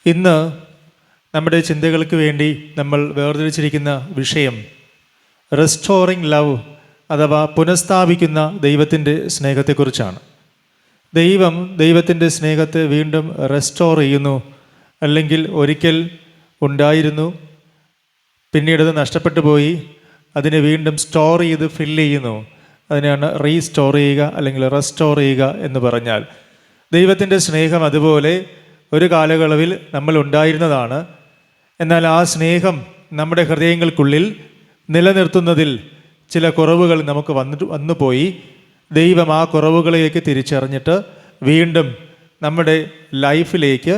ഇന്ന് നമ്മുടെ ചിന്തകൾക്ക് വേണ്ടി നമ്മൾ വേർതിരിച്ചിരിക്കുന്ന വിഷയം റെസ്റ്റോറിങ് ലവ് അഥവാ പുനഃസ്ഥാപിക്കുന്ന ദൈവത്തിൻ്റെ സ്നേഹത്തെക്കുറിച്ചാണ്. ദൈവത്തിൻ്റെ സ്നേഹത്തെ വീണ്ടും റെസ്റ്റോർ ചെയ്യുന്നു. അല്ലെങ്കിൽ ഒരിക്കൽ ഉണ്ടായിരുന്നു, പിന്നീട് അത് നഷ്ടപ്പെട്ടു പോയി, അതിനെ വീണ്ടും സ്റ്റോർ ചെയ്ത് ഫില്ല് ചെയ്യുന്നു. അതിനെയാണ് റീസ്റ്റോർ ചെയ്യുക അല്ലെങ്കിൽ റെസ്റ്റോർ ചെയ്യുക എന്ന് പറഞ്ഞാൽ. ദൈവത്തിൻ്റെ സ്നേഹം അതുപോലെ ഒരു കാലയളവിൽ നമ്മൾ ഉണ്ടായിരുന്നതാണ്. എന്നാൽ ആ സ്നേഹം നമ്മുടെ ഹൃദയങ്ങൾക്കുള്ളിൽ നിലനിർത്തുന്നതിൽ ചില കുറവുകൾ നമുക്ക് വന്നുപോയി. ദൈവം ആ കുറവുകളേക്ക് തിരിച്ചറിഞ്ഞിട്ട് വീണ്ടും നമ്മുടെ ലൈഫിലേക്ക്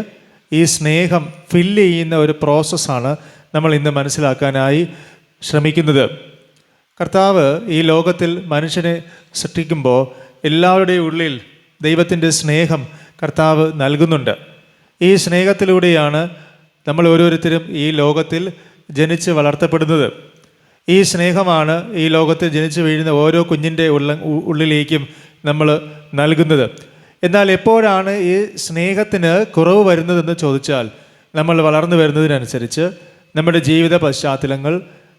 ഈ സ്നേഹം ഫില്ല് ചെയ്യുന്ന ഒരു പ്രോസസ്സാണ് നമ്മൾ ഇന്ന് മനസ്സിലാക്കാനായി ശ്രമിക്കുന്നത്. കർത്താവ് ഈ ലോകത്തിൽ മനുഷ്യനെ സൃഷ്ടിക്കുമ്പോൾ എല്ലാവരുടെയും ഉള്ളിൽ ദൈവത്തിൻ്റെ സ്നേഹം കർത്താവ് നൽകുന്നുണ്ട്. ഈ സ്നേഹത്തിലൂടെയാണ് നമ്മൾ ഓരോരുത്തരും ഈ ലോകത്തിൽ ജനിച്ച് വളർത്തപ്പെടുന്നത്. ഈ സ്നേഹമാണ് ഈ ലോകത്തിൽ ജനിച്ചു വീഴുന്ന ഓരോ കുഞ്ഞിൻ്റെ ഉള്ളിലേക്കും നമ്മൾ നൽകുന്നത്. എന്നാൽ എപ്പോഴാണ് ഈ സ്നേഹത്തിന് കുറവ് വരുന്നതെന്ന് ചോദിച്ചാൽ, നമ്മൾ വളർന്നു വരുന്നതിനനുസരിച്ച് നമ്മുടെ ജീവിത പശ്ചാത്തലങ്ങൾ,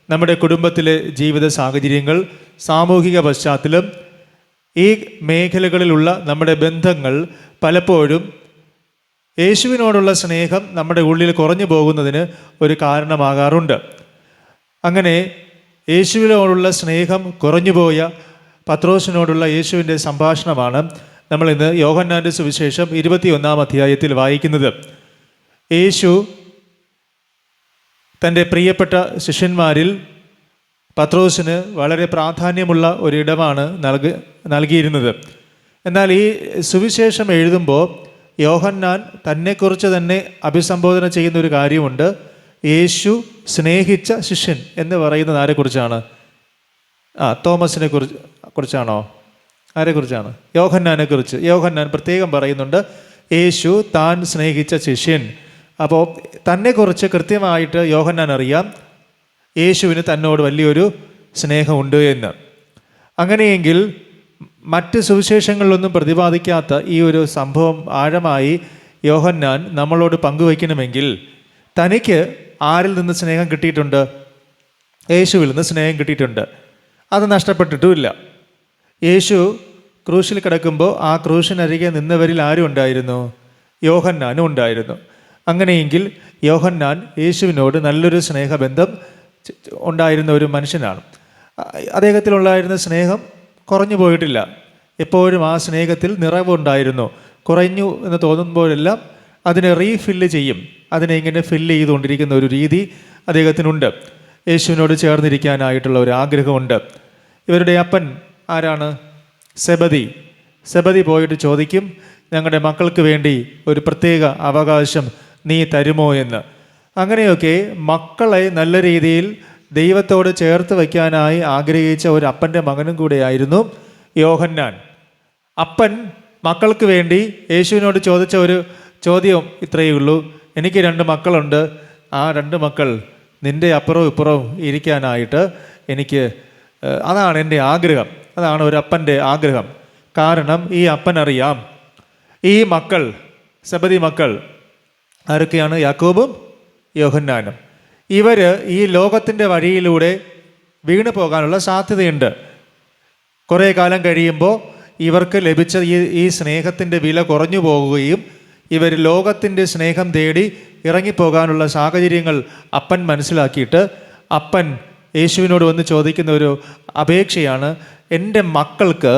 നമ്മുടെ കുടുംബത്തിലെ ജീവിത സാഹചര്യങ്ങൾ, സാമൂഹിക പശ്ചാത്തലം, ഈ മേഖലകളിലുള്ള നമ്മുടെ ബന്ധങ്ങൾ പലപ്പോഴും യേശുവിനോടുള്ള സ്നേഹം നമ്മുടെ ഉള്ളിൽ കുറഞ്ഞു പോകുന്നതിന് ഒരു കാരണമാകാറുണ്ട്. അങ്ങനെ യേശുവിനോടുള്ള സ്നേഹം കുറഞ്ഞുപോയ പത്രോസിനോടുള്ള യേശുവിൻ്റെ സംഭാഷണമാണ് നമ്മൾ ഇന്ന് യോഹന്നാൻ്റെ സുവിശേഷം 21-ാം അധ്യായത്തിൽ വായിക്കുന്നത്. യേശു തൻ്റെ പ്രിയപ്പെട്ട ശിഷ്യന്മാരിൽ പത്രോസിന് വളരെ പ്രാധാന്യമുള്ള ഒരിടമാണ് നൽകിയിരുന്നത്. എന്നാൽ ഈ സുവിശേഷം എഴുതുമ്പോൾ യോഹന്നാൻ തന്നെക്കുറിച്ച് തന്നെ അഭിസംബോധന ചെയ്യുന്ന ഒരു കാര്യമുണ്ട്. യേശു സ്നേഹിച്ച ശിഷ്യൻ എന്ന് പറയുന്നത് ആരെക്കുറിച്ചാണ്? തോമസിനെ കുറിച്ചാണോ? ആരെക്കുറിച്ചാണ്? യോഹന്നാനെക്കുറിച്ച്. യോഹന്നാൻ പ്രത്യേകം പറയുന്നുണ്ട് യേശു താൻ സ്നേഹിച്ച ശിഷ്യൻ. അപ്പോൾ തന്നെക്കുറിച്ച് കൃത്യമായിട്ട് യോഹന്നാൻ അറിയാം, യേശുവിന് തന്നോട് വലിയൊരു സ്നേഹമുണ്ട് എന്ന്. അങ്ങനെയെങ്കിൽ മറ്റ് സുവിശേഷങ്ങളിലൊന്നും പ്രതിപാദിക്കാത്ത ഈ ഒരു സംഭവം ആഴമായി യോഹന്നാൻ നമ്മളോട് പങ്കുവയ്ക്കണമെങ്കിൽ തനിക്ക് ആരിൽ നിന്ന് സ്നേഹം കിട്ടിയിട്ടുണ്ട്? യേശുവിൽ നിന്ന് സ്നേഹം കിട്ടിയിട്ടുണ്ട്. അത് നഷ്ടപ്പെട്ടിട്ടുമില്ല. യേശു ക്രൂശിൽ കിടക്കുമ്പോൾ ആ ക്രൂശിനരികെ നിന്നവരിൽ ആരും ഉണ്ടായിരുന്നു? യോഹന്നാനും ഉണ്ടായിരുന്നു. അങ്ങനെയെങ്കിൽ യോഹന്നാൻ യേശുവിനോട് നല്ലൊരു സ്നേഹബന്ധം ഉണ്ടായിരുന്ന ഒരു മനുഷ്യനാണ്. അദ്ദേഹത്തിലുണ്ടായിരുന്ന സ്നേഹം കുറഞ്ഞു പോയിട്ടില്ല. എപ്പോഴും ആ സ്നേഹത്തിൽ നിറവുണ്ടായിരുന്നു. കുറഞ്ഞു എന്ന് തോന്നുമ്പോഴെല്ലാം അതിനെ റീഫില്ല് ചെയ്യും. അതിനെ ഇങ്ങനെ ഫില്ല് ചെയ്തുകൊണ്ടിരിക്കുന്ന ഒരു രീതി അദ്ദേഹത്തിനുണ്ട്. യേശുവിനോട് ചേർന്നിരിക്കാനായിട്ടുള്ള ഒരു ആഗ്രഹമുണ്ട്. ഇവരുടെ അപ്പൻ ആരാണ്? സെബദി പോയിട്ട് ചോദിക്കും, ഞങ്ങളുടെ മക്കൾക്ക് വേണ്ടി ഒരു പ്രത്യേക അവകാശം നീ തരുമോ എന്ന്. അങ്ങനെയൊക്കെ മക്കളെ നല്ല രീതിയിൽ ദൈവത്തോട് ചേർത്ത് വയ്ക്കാനായി ആഗ്രഹിച്ച ഒരു അപ്പൻ്റെ മകനും കൂടെയായിരുന്നു യോഹന്നാൻ. അപ്പൻ മക്കൾക്ക് വേണ്ടി യേശുവിനോട് ചോദിച്ച ഒരു ചോദ്യം ഇത്രയേ ഉള്ളൂ, എനിക്ക് 2 മക്കളുണ്ട്, ആ 2 മക്കൾ നിൻ്റെ അപ്പുറവും ഇപ്പുറവും ഇരിക്കാനായിട്ട് അതാണ് എൻ്റെ ആഗ്രഹം. അതാണ് ഒരു അപ്പൻ്റെ ആഗ്രഹം. കാരണം ഈ അപ്പനറിയാം ഈ മക്കൾ, സെബദി മക്കൾ ആരൊക്കെയാണ്? യാക്കോബും യോഹന്നാനും. ഇവർ ഈ ലോകത്തിൻ്റെ വഴിയിലൂടെ വീണു പോകാനുള്ള സാധ്യതയുണ്ട്. കുറേ കാലം കഴിയുമ്പോൾ ഇവർക്ക് ലഭിച്ച ഈ സ്നേഹത്തിൻ്റെ വില കുറഞ്ഞു പോകുകയും ഇവർ ലോകത്തിൻ്റെ സ്നേഹം തേടി ഇറങ്ങിപ്പോകാനുള്ള സാഹചര്യങ്ങൾ അപ്പൻ മനസ്സിലാക്കിയിട്ട് അപ്പൻ യേശുവിനോട് വന്ന് ചോദിക്കുന്ന ഒരു അപേക്ഷയാണ്, എൻ്റെ മക്കൾക്ക്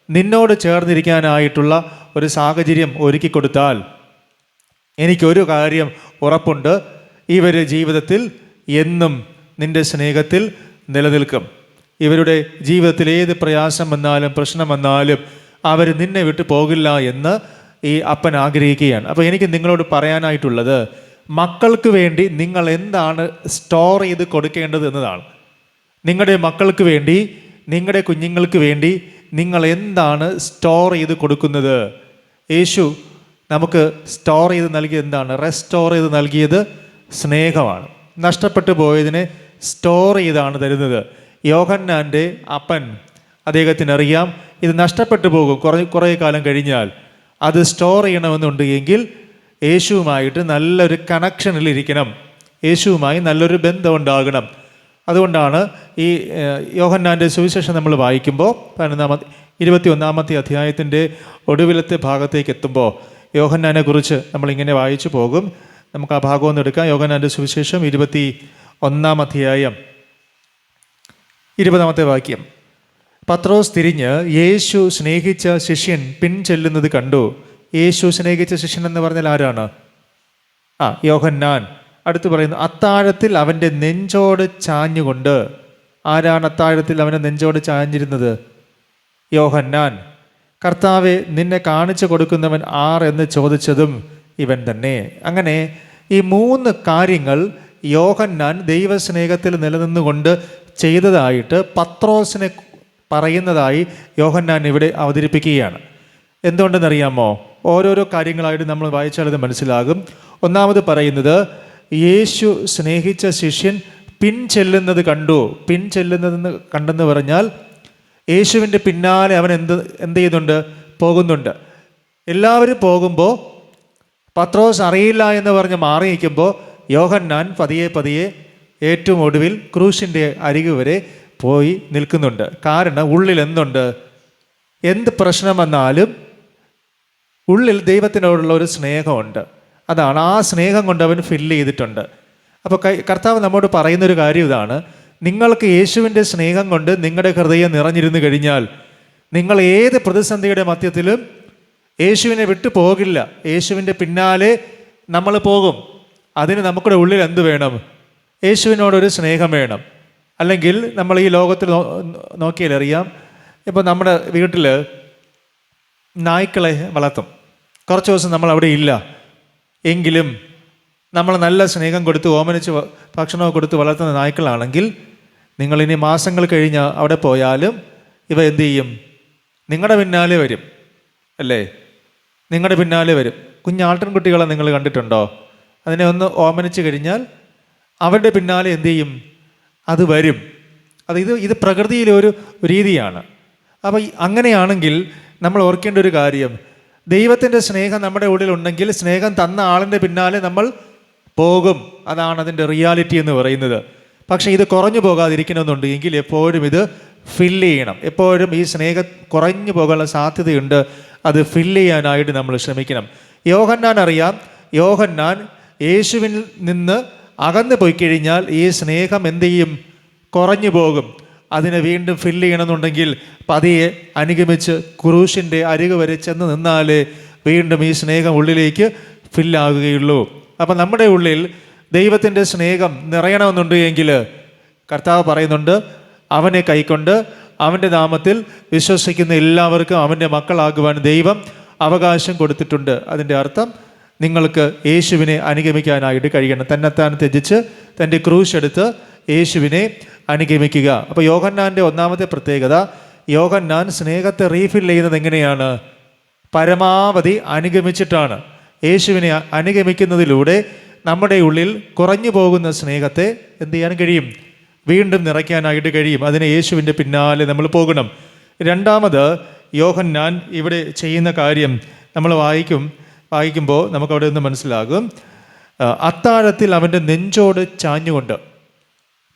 നിന്നോട് ചേർന്നിരിക്കാനായിട്ടുള്ള ഒരു സാഹചര്യം ഒരുക്കി കൊടുത്താൽ എനിക്കൊരു കാര്യം ഉറപ്പുണ്ട്, ഇവർ ജീവിതത്തിൽ എന്നും നിൻ്റെ സ്നേഹത്തിൽ നിലനിൽക്കും. ഇവരുടെ ജീവിതത്തിൽ ഏത് പ്രയാസം വന്നാലും പ്രശ്നം വന്നാലും അവർ നിന്നെ വിട്ടു പോകില്ല എന്ന് ഈ അപ്പൻ ആഗ്രഹിക്കുകയാണ്. അപ്പോൾ എനിക്ക് നിങ്ങളോട് പറയാനായിട്ടുള്ളത്, മക്കൾക്ക് വേണ്ടി നിങ്ങൾ എന്താണ് സ്റ്റോർ ചെയ്ത് കൊടുക്കേണ്ടത് എന്നതാണ്. നിങ്ങളുടെ മക്കൾക്ക് വേണ്ടി, നിങ്ങളുടെ കുഞ്ഞുങ്ങൾക്ക് വേണ്ടി നിങ്ങൾ എന്താണ് സ്റ്റോർ ചെയ്ത് കൊടുക്കുന്നത്? യേശു നമുക്ക് സ്റ്റോർ ചെയ്ത് നൽകിയത് എന്താണ്? റെസ്റ്റോർ ചെയ്ത് നൽകിയത് സ്നേഹമാണ്. നഷ്ടപ്പെട്ടു പോയതിനെ സ്റ്റോർ ചെയ്താണ് തരുന്നത്. യോഹന്നാൻ്റെ അപ്പൻ, അദ്ദേഹത്തിനറിയാം ഇത് നഷ്ടപ്പെട്ടു പോകും കുറേ കാലം കഴിഞ്ഞാൽ. അത് സ്റ്റോർ ചെയ്യണമെന്നുണ്ടെങ്കിൽ യേശുവുമായിട്ട് നല്ലൊരു കണക്ഷനിലിരിക്കണം, യേശുവുമായി നല്ലൊരു ബന്ധം ഉണ്ടാകണം. അതുകൊണ്ടാണ് ഈ യോഹന്നാൻ്റെ സുവിശേഷം നമ്മൾ വായിക്കുമ്പോൾ 21 അധ്യായത്തിൻ്റെ ഒടുവിലത്തെ ഭാഗത്തേക്ക് എത്തുമ്പോൾ യോഹന്നാനെ കുറിച്ച് നമ്മളിങ്ങനെ വായിച്ചു പോകും. നമുക്ക് ആ ഭാഗം ഒന്ന് എടുക്കാം. യോഹന്നാൻ്റെ സുവിശേഷം 21 അധ്യായം 20 വാക്യം. പത്രോസ് തിരിഞ്ഞ് യേശു സ്നേഹിച്ച ശിഷ്യൻ പിൻചെല്ലുന്നത് കണ്ടു. യേശു സ്നേഹിച്ച ശിഷ്യൻ എന്ന് പറഞ്ഞാൽ ആരാണ്? യോഹന്നാൻ. അടുത്ത് പറയുന്നു, അത്താഴത്തിൽ അവൻ്റെ നെഞ്ചോട് ചാഞ്ഞുകൊണ്ട്. ആരാണ് അത്താഴത്തിൽ അവൻ്റെ നെഞ്ചോട് ചാഞ്ഞിരുന്നത്? യോഹന്നാൻ. കർത്താവെ, നിന്നെ കാണിച്ചു കൊടുക്കുന്നവൻ ആർ എന്ന് ചോദിച്ചതും ഇവൻ തന്നെ. അങ്ങനെ ഈ 3 കാര്യങ്ങൾ യോഹന്നാൻ ദൈവസ്നേഹത്തിൽ നിലനിന്നുകൊണ്ട് ചെയ്തതായിട്ട് പത്രോസിനെ പറയുന്നതായി യോഹന്നാൻ ഇവിടെ അവതരിപ്പിക്കുകയാണ്. എന്തുകൊണ്ടെന്നറിയാമോ? ഓരോരോ കാര്യങ്ങളായിട്ട് നമ്മൾ വായിച്ചാൽ അത് മനസ്സിലാകും. ഒന്നാമത് പറയുന്നത്, യേശു സ്നേഹിച്ച ശിഷ്യൻ പിൻചെല്ലുന്നത് കണ്ടു. പിൻചെല്ലുന്നതെന്ന് കണ്ടെന്ന് പറഞ്ഞാൽ യേശുവിൻ്റെ പിന്നാലെ അവൻ എന്ത് ചെയ്യുന്നുണ്ട്? പോകുന്നുണ്ട്. എല്ലാവരും പോകുമ്പോൾ പത്രോസ് അറിയില്ല എന്ന് പറഞ്ഞ് മാറി നിൽക്കുമ്പോൾ യോഹന്നാൻ പതിയെ ഏറ്റവും ഒടുവിൽ ക്രൂശിൻ്റെ അരികു വരെ പോയി നിൽക്കുന്നുണ്ട്. കാരണം ഉള്ളിൽ എന്തുണ്ട്? എന്ത് പ്രശ്നം വന്നാലും ഉള്ളിൽ ദൈവത്തിനോടുള്ള ഒരു സ്നേഹമുണ്ട്. അതാണ്, ആ സ്നേഹം കൊണ്ട് അവൻ ഫില്ല് ചെയ്തിട്ടുണ്ട്. അപ്പോൾ കർത്താവ് നമ്മോട് പറയുന്നൊരു കാര്യം ഇതാണ്, നിങ്ങൾക്ക് യേശുവിൻ്റെ സ്നേഹം കൊണ്ട് നിങ്ങളുടെ ഹൃദയം നിറഞ്ഞിരുന്നു കഴിഞ്ഞാൽ നിങ്ങൾ ഏത് പ്രതിസന്ധിയുടെ മധ്യത്തിലും യേശുവിനെ വിട്ടു പോകില്ല. യേശുവിൻ്റെ പിന്നാലെ നമ്മൾ പോകും. അതിന് നമ്മുടെ ഉള്ളിൽ എന്ത് വേണം? യേശുവിനോടൊരു സ്നേഹം വേണം. അല്ലെങ്കിൽ നമ്മൾ ഈ ലോകത്തിൽ നോക്കിയാൽ അറിയാം, ഇപ്പോൾ നമ്മുടെ വീട്ടിൽ നായ്ക്കളെ വളർത്തും. കുറച്ച് ദിവസം നമ്മൾ അവിടെ ഇല്ല എങ്കിലും നമ്മൾ നല്ല സ്നേഹം കൊടുത്ത് ഓമനിച്ച് ഭക്ഷണമൊക്കെ കൊടുത്ത് വളർത്തുന്ന നായ്ക്കളാണെങ്കിൽ നിങ്ങളിനി മാസങ്ങൾ കഴിഞ്ഞ് അവിടെ പോയാലും ഇവ എന്തു ചെയ്യും? നിങ്ങളുടെ പിന്നാലെ വരും, അല്ലേ? നിങ്ങളുടെ പിന്നാലെ വരും. കുഞ്ഞാട്ടിൻകുട്ടികളെ നിങ്ങൾ കണ്ടിട്ടുണ്ടോ? അതിനെ ഒന്ന് ഓമനിച്ച് കഴിഞ്ഞാൽ അവരുടെ പിന്നാലെ എന്തു ചെയ്യും? അത് വരും. ഇത് പ്രകൃതിയിലെ ഒരു രീതിയാണ്. അപ്പോൾ അങ്ങനെയാണെങ്കിൽ നമ്മൾ ഓർക്കേണ്ട ഒരു കാര്യം, ദൈവത്തിൻ്റെ സ്നേഹം നമ്മുടെ ഉള്ളിലുണ്ടെങ്കിൽ സ്നേഹം തന്ന ആളിൻ്റെ പിന്നാലെ നമ്മൾ പോകും. അതാണ് അതിൻ്റെ റിയാലിറ്റി എന്ന് പറയുന്നത്. പക്ഷേ ഇത് കുറഞ്ഞു പോകാതിരിക്കണമെന്നുണ്ട് എങ്കിൽ എപ്പോഴും ഇത് ഫില്ല് ചെയ്യണം. എപ്പോഴും ഈ സ്നേഹം കുറഞ്ഞു പോകാനുള്ള സാധ്യതയുണ്ട്. അത് ഫില്ല് ചെയ്യാനായിട്ട് നമ്മൾ ശ്രമിക്കണം. യോഹന്നാൻ അറിയാം, യോഹന്നാൻ യേശുവിൽ നിന്ന് അകന്നു പോയി കഴിഞ്ഞാൽ ഈ സ്നേഹം എന്ത് ചെയ്യും? കുറഞ്ഞു പോകും. അതിനെ വീണ്ടും ഫില്ല് ചെയ്യണമെന്നുണ്ടെങ്കിൽ പതിയെ അനുഗമിച്ച് ക്രൂശിൻ്റെ അരികു വരെ ചെന്ന് നിന്നാലേ വീണ്ടും ഈ സ്നേഹം ഉള്ളിലേക്ക് ഫില്ലാകുകയുള്ളൂ. അപ്പം നമ്മുടെ ഉള്ളിൽ ദൈവത്തിൻ്റെ സ്നേഹം നിറയണമെന്നുണ്ട് എങ്കിൽ കർത്താവ് പറയുന്നുണ്ട്, അവനെ കൈക്കൊണ്ട് അവൻ്റെ നാമത്തിൽ വിശ്വസിക്കുന്ന എല്ലാവർക്കും അവൻ്റെ മക്കളാകുവാൻ ദൈവം അവകാശം കൊടുത്തിട്ടുണ്ട്. അതിൻ്റെ അർത്ഥം നിങ്ങൾക്ക് യേശുവിനെ അനുഗമിക്കാനായിട്ട് കഴിയണം. തന്നെത്താൻ ത്യജിച്ച് തൻ്റെ ക്രൂശ് എടുത്ത് യേശുവിനെ അനുഗമിക്കുക. അപ്പോൾ യോഹന്നാൻ്റെ ഒന്നാമത്തെ പ്രത്യേകത, യോഹന്നാൻ സ്നേഹത്തെ റീഫിൽ ചെയ്യുന്നത് എങ്ങനെയാണ്? പരമാവധി അനുഗമിച്ചിട്ടാണ്. യേശുവിനെ അനുഗമിക്കുന്നതിലൂടെ നമ്മുടെ ഉള്ളിൽ കുറഞ്ഞു പോകുന്ന സ്നേഹത്തെ എന്ത് ചെയ്യാൻ കഴിയും? വീണ്ടും നിറയ്ക്കാനായിട്ട് കഴിയും. അതിന് യേശുവിൻ്റെ പിന്നാലെ നമ്മൾ പോകണം. രണ്ടാമത് യോഹന്നാൻ ഇവിടെ ചെയ്യുന്ന കാര്യം നമ്മൾ വായിക്കുമ്പോൾ നമുക്കവിടെ നിന്ന് മനസ്സിലാകും, അത്താഴത്തിൽ അവൻ്റെ നെഞ്ചോട് ചാഞ്ഞുകൊണ്ട്.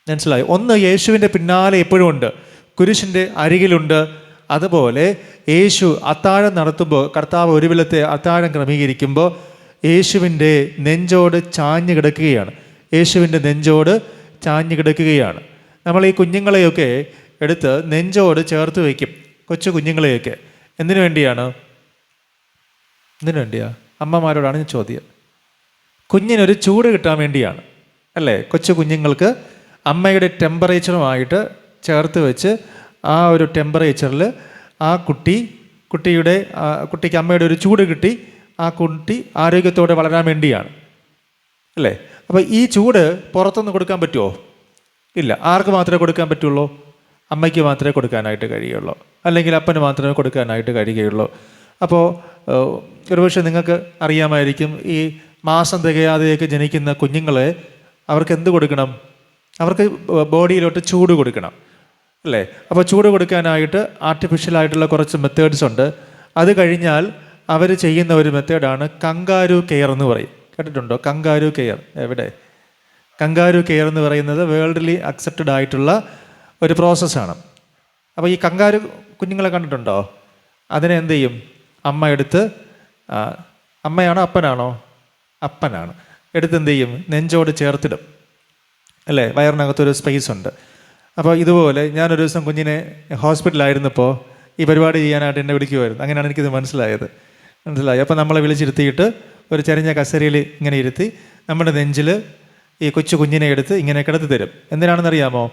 മനസ്സിലായി? ഒന്ന്, യേശുവിൻ്റെ പിന്നാലെ എപ്പോഴും ഉണ്ട്, കുരിശിൻ്റെ അരികിലുണ്ട്. അതുപോലെ യേശു അത്താഴം നടത്തുമ്പോൾ, കർത്താവ് ഒരു വിലത്തെ അത്താഴം ക്രമീകരിക്കുമ്പോൾ യേശുവിൻ്റെ നെഞ്ചോട് ചാഞ്ഞു കിടക്കുകയാണ്. യേശുവിൻ്റെ നെഞ്ചോട് ചാഞ്ഞു കിടക്കുകയാണ്. നമ്മൾ ഈ കുഞ്ഞുങ്ങളെയൊക്കെ എടുത്ത് നെഞ്ചോട് ചേർത്ത് വയ്ക്കും, കൊച്ചു കുഞ്ഞുങ്ങളെയൊക്കെ. എന്തിനു വേണ്ടിയാണ്? അമ്മമാരോടാണ് ഞാൻ ചോദ്യം. കുഞ്ഞിനൊരു ചൂട് കിട്ടാൻ വേണ്ടിയാണ്, അല്ലേ? കൊച്ചു കുഞ്ഞുങ്ങൾക്ക് അമ്മയുടെ ടെമ്പറേച്ചറുമായിട്ട് ചേർത്ത് വെച്ച് ആ ഒരു ടെമ്പറേച്ചറിൽ ആ കുട്ടിക്ക് അമ്മയുടെ ഒരു ചൂട് കിട്ടി ആ കുട്ടി ആരോഗ്യത്തോടെ വളരാൻ വേണ്ടിയാണ്, അല്ലേ? അപ്പോൾ ഈ ചൂട് പുറത്തുനിന്ന് കൊടുക്കാൻ പറ്റുമോ? ഇല്ല. ആർക്ക് മാത്രമേ കൊടുക്കാൻ പറ്റുള്ളൂ? അമ്മയ്ക്ക് മാത്രമേ കൊടുക്കാനായിട്ട് കഴിയുള്ളൂ, അല്ലെങ്കിൽ അപ്പന് മാത്രമേ കൊടുക്കാനായിട്ട് കഴിയുകയുള്ളൂ. അപ്പോൾ ഒരുപക്ഷെ നിങ്ങൾക്ക് അറിയാമായിരിക്കും, ഈ മാസം തികയാതെയൊക്കെ ജനിക്കുന്ന കുഞ്ഞുങ്ങളെ അവർക്ക് എന്ത് കൊടുക്കണം? അവർക്ക് ബോഡിയിലോട്ട് ചൂട് കൊടുക്കണം, അല്ലേ? അപ്പോൾ ചൂട് കൊടുക്കാനായിട്ട് ആർട്ടിഫിഷ്യലായിട്ടുള്ള കുറച്ച് മെത്തേഡ്സ് ഉണ്ട്. അത് കഴിഞ്ഞാൽ അവർ ചെയ്യുന്ന ഒരു മെത്തേഡാണ് കങ്കാരു കെയർ എന്ന് പറയും. കേട്ടിട്ടുണ്ടോ കങ്കാരു കെയർ? എവിടെ? കങ്കാരു കെയർ എന്ന് പറയുന്നത് വേൾഡിലി അക്സെപ്റ്റഡ് ആയിട്ടുള്ള ഒരു പ്രോസസ്സാണ്. അപ്പോൾ ഈ കങ്കാരു കുഞ്ഞുങ്ങളെ കണ്ടിട്ടുണ്ടോ? അതിനെ എന്ത് ചെയ്യും? അമ്മ എടുത്ത്, അമ്മയാണോ അപ്പനാണോ? അപ്പനാണ്. എടുത്ത് എന്ത് ചെയ്യും? നെഞ്ചോട് ചേർത്തിടും, അല്ലേ? വയറിനകത്തൊരു സ്പേസ് ഉണ്ട്. അപ്പോൾ ഇതുപോലെ ഞാനൊരു ദിവസം കുഞ്ഞിനെ ഹോസ്പിറ്റലായിരുന്നപ്പോൾ ഈ പരിപാടി ചെയ്യാനായിട്ട് എന്നെ വിളിക്കുമായിരുന്നു. അങ്ങനെയാണ് എനിക്കിത് മനസ്സിലായി. അപ്പോൾ നമ്മളെ വിളിച്ചിരുത്തിയിട്ട് ഒരു ചരിഞ്ഞ കസേരയിൽ ഇങ്ങനെ ഇരുത്തി നമ്മുടെ നെഞ്ചിൽ ഈ കുഞ്ഞിനെ എടുത്ത് ഇങ്ങനെ കിടത്തി തരും. എന്തിനാണെന്നറിയാമോ?